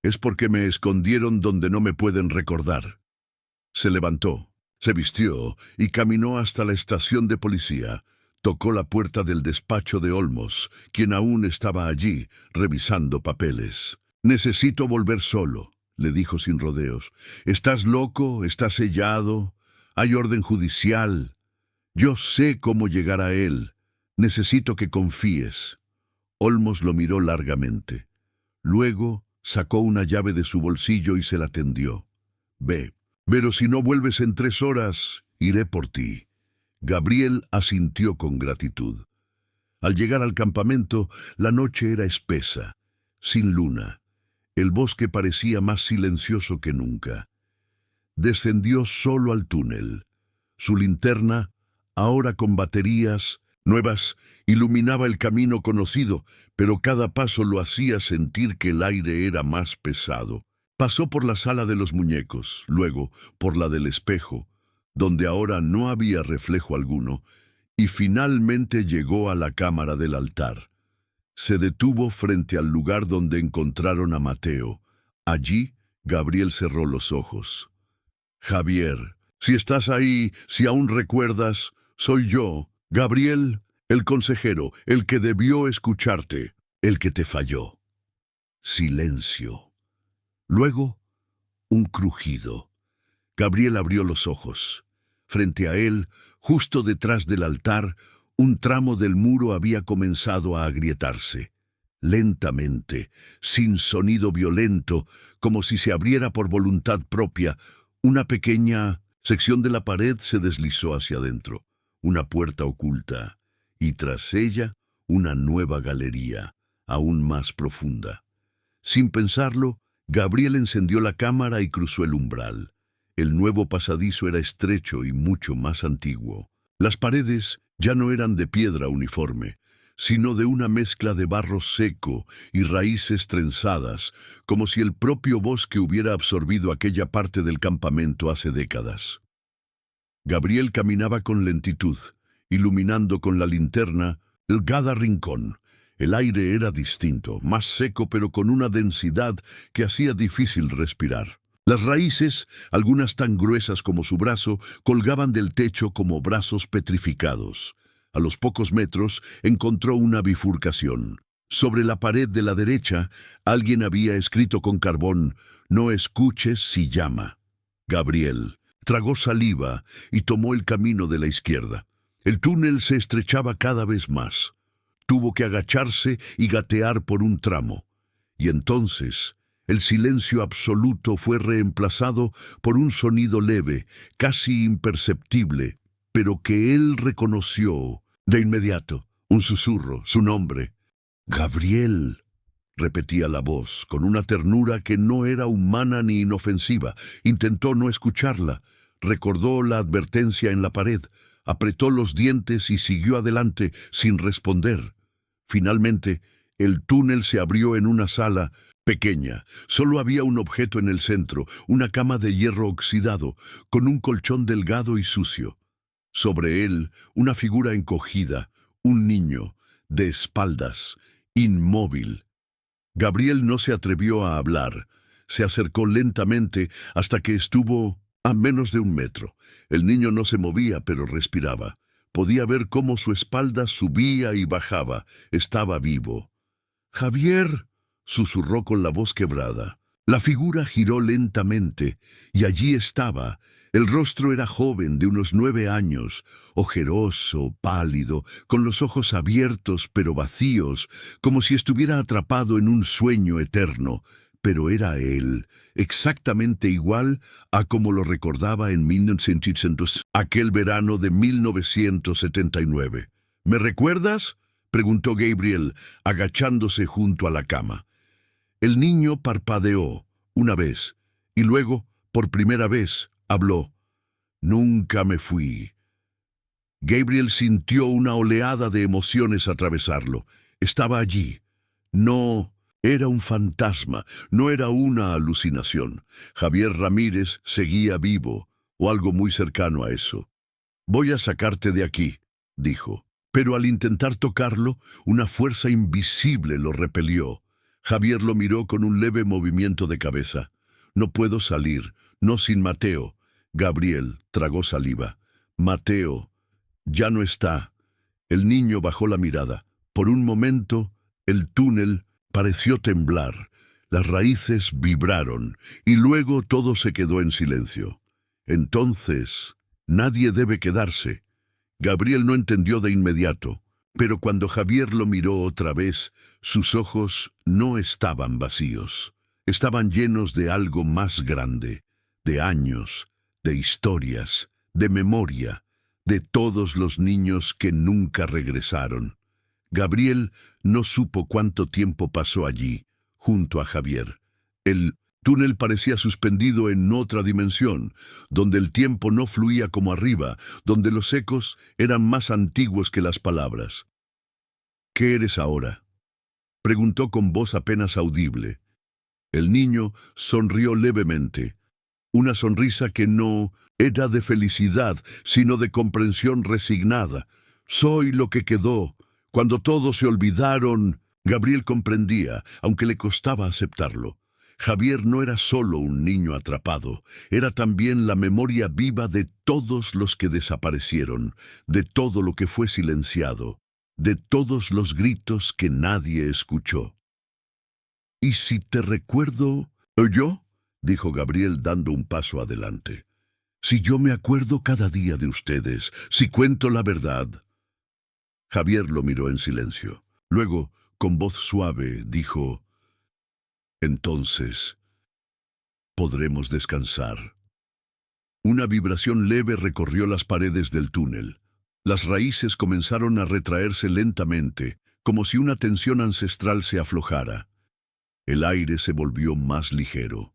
es porque me escondieron donde no me pueden recordar. Se levantó, se vistió y caminó hasta la estación de policía. Tocó la puerta del despacho de Olmos, quien aún estaba allí, revisando papeles. «Necesito volver solo», le dijo sin rodeos. «¿Estás loco? ¿Estás sellado? Hay orden judicial. Yo sé cómo llegar a él. Necesito que confíes». Olmos lo miró largamente. Luego sacó una llave de su bolsillo y se la tendió. «Ve, pero si no vuelves en 3 horas, iré por ti». Gabriel asintió con gratitud. Al llegar al campamento, la noche era espesa, sin luna. El bosque parecía más silencioso que nunca. Descendió solo al túnel. Su linterna, ahora con baterías nuevas, iluminaba el camino conocido, pero cada paso lo hacía sentir que el aire era más pesado. Pasó por la sala de los muñecos, luego por la del espejo, donde ahora no había reflejo alguno, y finalmente llegó a la cámara del altar. Se detuvo frente al lugar donde encontraron a Mateo. Allí, Gabriel cerró los ojos. «Javier, si estás ahí, si aún recuerdas, soy yo, Gabriel, el consejero, el que debió escucharte, el que te falló». Silencio. Luego, un crujido. Gabriel abrió los ojos. Frente a él, justo detrás del altar, un tramo del muro había comenzado a agrietarse. Lentamente, sin sonido violento, como si se abriera por voluntad propia, una pequeña sección de la pared se deslizó hacia adentro, una puerta oculta, y tras ella, una nueva galería, aún más profunda. Sin pensarlo, Gabriel encendió la cámara y cruzó el umbral. El nuevo pasadizo era estrecho y mucho más antiguo. Las paredes ya no eran de piedra uniforme, sino de una mezcla de barro seco y raíces trenzadas, como si el propio bosque hubiera absorbido aquella parte del campamento hace décadas. Gabriel caminaba con lentitud, iluminando con la linterna cada rincón. El aire era distinto, más seco pero con una densidad que hacía difícil respirar. Las raíces, algunas tan gruesas como su brazo, colgaban del techo como brazos petrificados. A los pocos metros encontró una bifurcación. Sobre la pared de la derecha, alguien había escrito con carbón: «No escuches si llama». Gabriel tragó saliva y tomó el camino de la izquierda. El túnel se estrechaba cada vez más. Tuvo que agacharse y gatear por un tramo. Y entonces el silencio absoluto fue reemplazado por un sonido leve, casi imperceptible, pero que él reconoció de inmediato. Un susurro, su nombre. «Gabriel», repetía la voz, con una ternura que no era humana ni inofensiva. Intentó no escucharla. Recordó la advertencia en la pared, apretó los dientes y siguió adelante sin responder. Finalmente, el túnel se abrió en una sala pequeña. Solo había un objeto en el centro, una cama de hierro oxidado, con un colchón delgado y sucio. Sobre él, una figura encogida, un niño, de espaldas, inmóvil. Gabriel no se atrevió a hablar. Se acercó lentamente hasta que estuvo a menos de 1 metro. El niño no se movía, pero respiraba. Podía ver cómo su espalda subía y bajaba. Estaba vivo. «Javier», susurró con la voz quebrada. La figura giró lentamente, y allí estaba. El rostro era joven, de unos 9 años, ojeroso, pálido, con los ojos abiertos pero vacíos, como si estuviera atrapado en un sueño eterno. Pero era él, exactamente igual a como lo recordaba en 1900, aquel verano de 1979. «¿Me recuerdas?», preguntó Gabriel, agachándose junto a la cama. El niño parpadeó una vez, y luego, por primera vez, habló. «Nunca me fui». Gabriel sintió una oleada de emociones atravesarlo. Estaba allí. No era un fantasma, no era una alucinación. Javier Ramírez seguía vivo, o algo muy cercano a eso. «Voy a sacarte de aquí», dijo. Pero al intentar tocarlo, una fuerza invisible lo repelió. Javier lo miró con un leve movimiento de cabeza. «No puedo salir, no sin Mateo». Gabriel tragó saliva. «Mateo ya no está». El niño bajó la mirada. Por un momento, el túnel pareció temblar. Las raíces vibraron, y luego todo se quedó en silencio. Entonces, nadie debe quedarse. Gabriel no entendió de inmediato, pero cuando Javier lo miró otra vez, sus ojos no estaban vacíos. Estaban llenos de algo más grande, de años, de historias, de memoria, de todos los niños que nunca regresaron. Gabriel no supo cuánto tiempo pasó allí, junto a Javier. El túnel parecía suspendido en otra dimensión, donde el tiempo no fluía como arriba, donde los ecos eran más antiguos que las palabras. «¿Qué eres ahora?», preguntó con voz apenas audible. El niño sonrió levemente, una sonrisa que no era de felicidad, sino de comprensión resignada. «Soy lo que quedó. Cuando todos se olvidaron». Gabriel comprendía, aunque le costaba aceptarlo. Javier no era solo un niño atrapado, era también la memoria viva de todos los que desaparecieron, de todo lo que fue silenciado, de todos los gritos que nadie escuchó. «¿Y si te recuerdo yo?», dijo Gabriel dando un paso adelante. «Si yo me acuerdo cada día de ustedes, si cuento la verdad». Javier lo miró en silencio. Luego, con voz suave, dijo: «Entonces, podremos descansar». Una vibración leve recorrió las paredes del túnel. Las raíces comenzaron a retraerse lentamente, como si una tensión ancestral se aflojara. El aire se volvió más ligero.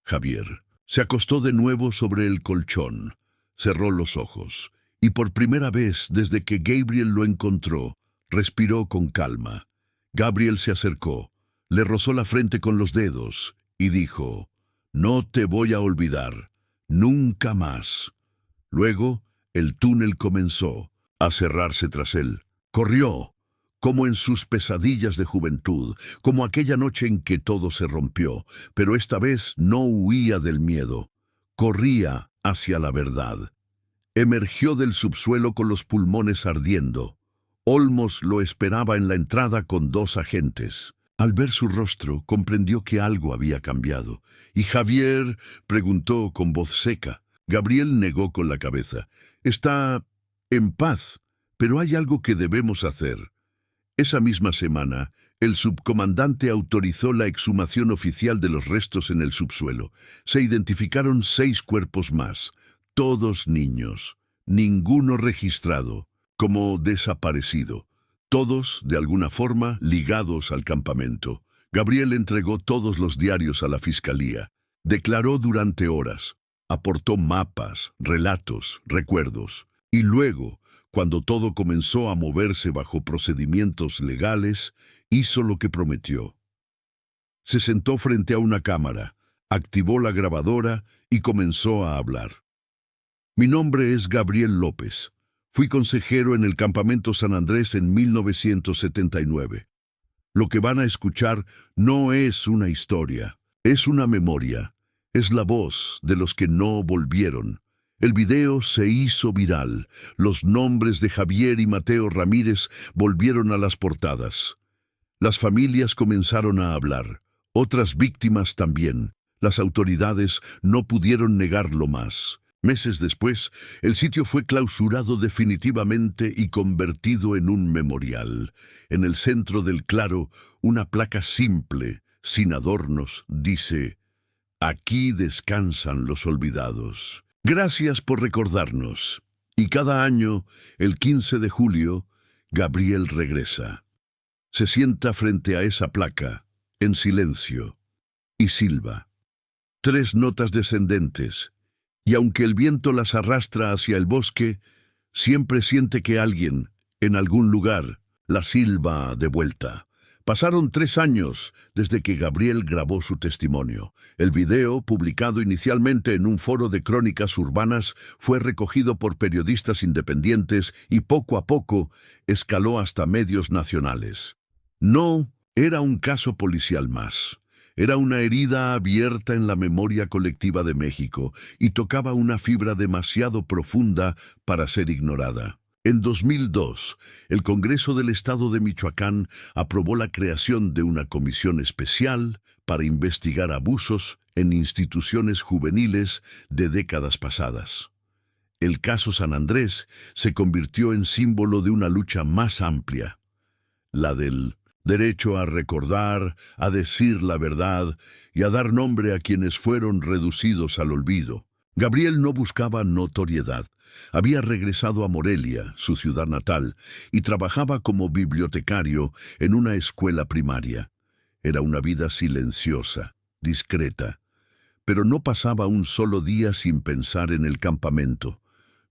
Javier se acostó de nuevo sobre el colchón, cerró los ojos, y por primera vez desde que Gabriel lo encontró, respiró con calma. Gabriel se acercó, le rozó la frente con los dedos y dijo: «No te voy a olvidar, nunca más». Luego, el túnel comenzó a cerrarse tras él. Corrió, como en sus pesadillas de juventud, como aquella noche en que todo se rompió, pero esta vez no huía del miedo, corría hacia la verdad. Emergió del subsuelo con los pulmones ardiendo. Olmos lo esperaba en la entrada con 2 agentes. Al ver su rostro, comprendió que algo había cambiado. «¿Y Javier?», preguntó con voz seca. Gabriel negó con la cabeza. «Está en paz, pero hay algo que debemos hacer». Esa misma semana, el subcomandante autorizó la exhumación oficial de los restos en el subsuelo. Se identificaron 6 cuerpos más, todos niños, ninguno registrado como desaparecido, todos, de alguna forma, ligados al campamento. Gabriel entregó todos los diarios a la fiscalía. Declaró durante horas. Aportó mapas, relatos, recuerdos. Y luego, cuando todo comenzó a moverse bajo procedimientos legales, hizo lo que prometió. Se sentó frente a una cámara, activó la grabadora y comenzó a hablar. «Mi nombre es Gabriel López. Fui consejero en el campamento San Andrés en 1979. Lo que van a escuchar no es una historia, es una memoria. Es la voz de los que no volvieron». El video se hizo viral. Los nombres de Javier y Mateo Ramírez volvieron a las portadas. Las familias comenzaron a hablar. Otras víctimas también. Las autoridades no pudieron negarlo más. Meses después, el sitio fue clausurado definitivamente y convertido en un memorial. En el centro del claro, una placa simple, sin adornos, dice: «Aquí descansan los olvidados. Gracias por recordarnos». Y cada año, el 15 de julio, Gabriel regresa. Se sienta frente a esa placa, en silencio, y silba. 3 notas descendentes, y aunque el viento las arrastra hacia el bosque, siempre siente que alguien, en algún lugar, la silba de vuelta. Pasaron 3 años desde que Gabriel grabó su testimonio. El video, publicado inicialmente en un foro de crónicas urbanas, fue recogido por periodistas independientes y poco a poco escaló hasta medios nacionales. No era un caso policial más. Era una herida abierta en la memoria colectiva de México y tocaba una fibra demasiado profunda para ser ignorada. En 2002, el Congreso del Estado de Michoacán aprobó la creación de una comisión especial para investigar abusos en instituciones juveniles de décadas pasadas. El caso San Andrés se convirtió en símbolo de una lucha más amplia, la del derecho a recordar, a decir la verdad y a dar nombre a quienes fueron reducidos al olvido. Gabriel no buscaba notoriedad. Había regresado a Morelia, su ciudad natal, y trabajaba como bibliotecario en una escuela primaria. Era una vida silenciosa, discreta, pero no pasaba un solo día sin pensar en el campamento,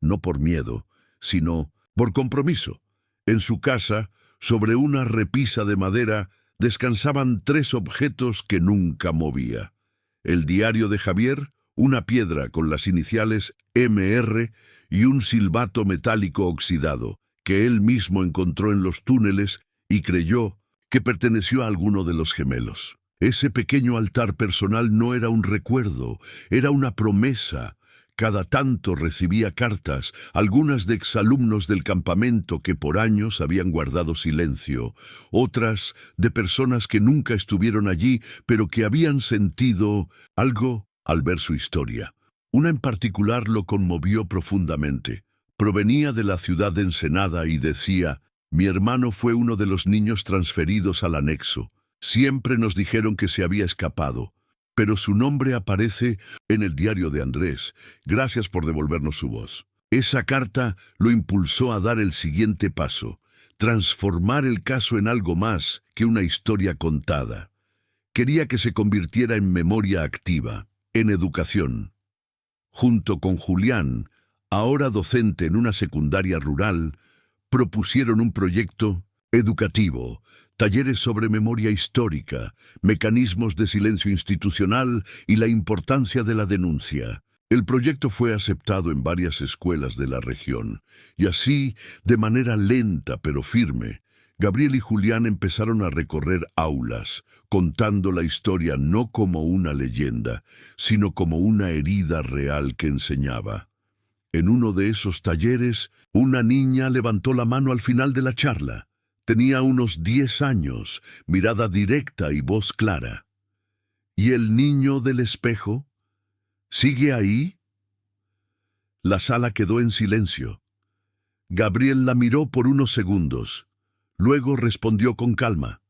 no por miedo, sino por compromiso. En su casa, sobre una repisa de madera, descansaban 3 objetos que nunca movía: el diario de Javier, una piedra con las iniciales MR y un silbato metálico oxidado, que él mismo encontró en los túneles y creyó que perteneció a alguno de los gemelos. Ese pequeño altar personal no era un recuerdo, era una promesa. Cada tanto recibía cartas, algunas de exalumnos del campamento que por años habían guardado silencio, otras de personas que nunca estuvieron allí, pero que habían sentido algo al ver su historia. Una en particular lo conmovió profundamente. Provenía de la ciudad de Ensenada y decía: «Mi hermano fue uno de los niños transferidos al anexo. Siempre nos dijeron que se había escapado, pero su nombre aparece en el diario de Andrés. Gracias por devolvernos su voz». Esa carta lo impulsó a dar el siguiente paso: transformar el caso en algo más que una historia contada. Quería que se convirtiera en memoria activa, en educación. Junto con Julián, ahora docente en una secundaria rural, propusieron un proyecto educativo, talleres sobre memoria histórica, mecanismos de silencio institucional y la importancia de la denuncia. El proyecto fue aceptado en varias escuelas de la región, y así, de manera lenta pero firme, Gabriel y Julián empezaron a recorrer aulas, contando la historia no como una leyenda, sino como una herida real que enseñaba. En uno de esos talleres, una niña levantó la mano al final de la charla. Tenía unos 10 años, mirada directa y voz clara. ¿Y el niño del espejo? ¿Sigue ahí? La sala quedó en silencio. Gabriel la miró por unos segundos. Luego respondió con calma.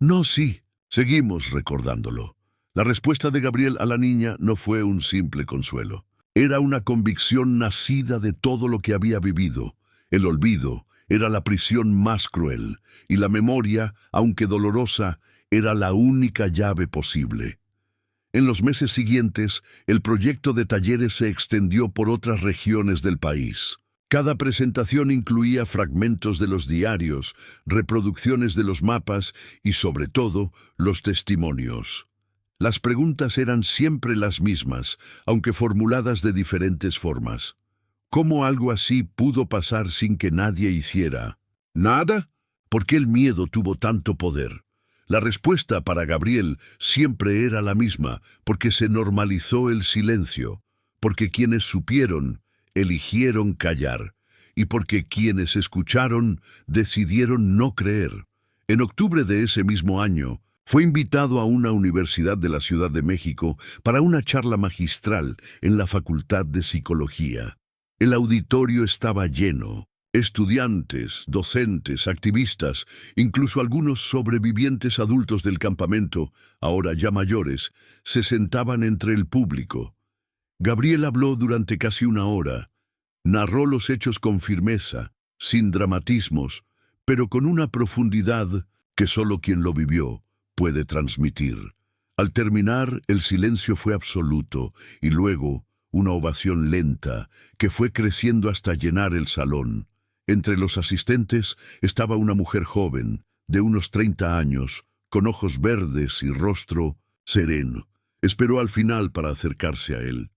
No, sí. Seguimos recordándolo. La respuesta de Gabriel a la niña no fue un simple consuelo. Era una convicción nacida de todo lo que había vivido. El olvido era la prisión más cruel, y la memoria, aunque dolorosa, era la única llave posible. En los meses siguientes, el proyecto de talleres se extendió por otras regiones del país. Cada presentación incluía fragmentos de los diarios, reproducciones de los mapas y, sobre todo, los testimonios. Las preguntas eran siempre las mismas, aunque formuladas de diferentes formas. ¿Cómo algo así pudo pasar sin que nadie hiciera nada? ¿Por qué el miedo tuvo tanto poder? La respuesta para Gabriel siempre era la misma, porque se normalizó el silencio, porque quienes supieron eligieron callar, y porque quienes escucharon decidieron no creer. En octubre de ese mismo año, fue invitado a una universidad de la Ciudad de México para una charla magistral en la Facultad de Psicología. El auditorio estaba lleno. Estudiantes, docentes, activistas, incluso algunos sobrevivientes adultos del campamento, ahora ya mayores, se sentaban entre el público. Gabriel habló durante casi una hora. Narró los hechos con firmeza, sin dramatismos, pero con una profundidad que solo quien lo vivió puede transmitir. Al terminar, el silencio fue absoluto y luego una ovación lenta que fue creciendo hasta llenar el salón. Entre los asistentes estaba una mujer joven, de unos 30 años, con ojos verdes y rostro sereno. Esperó al final para acercarse a él.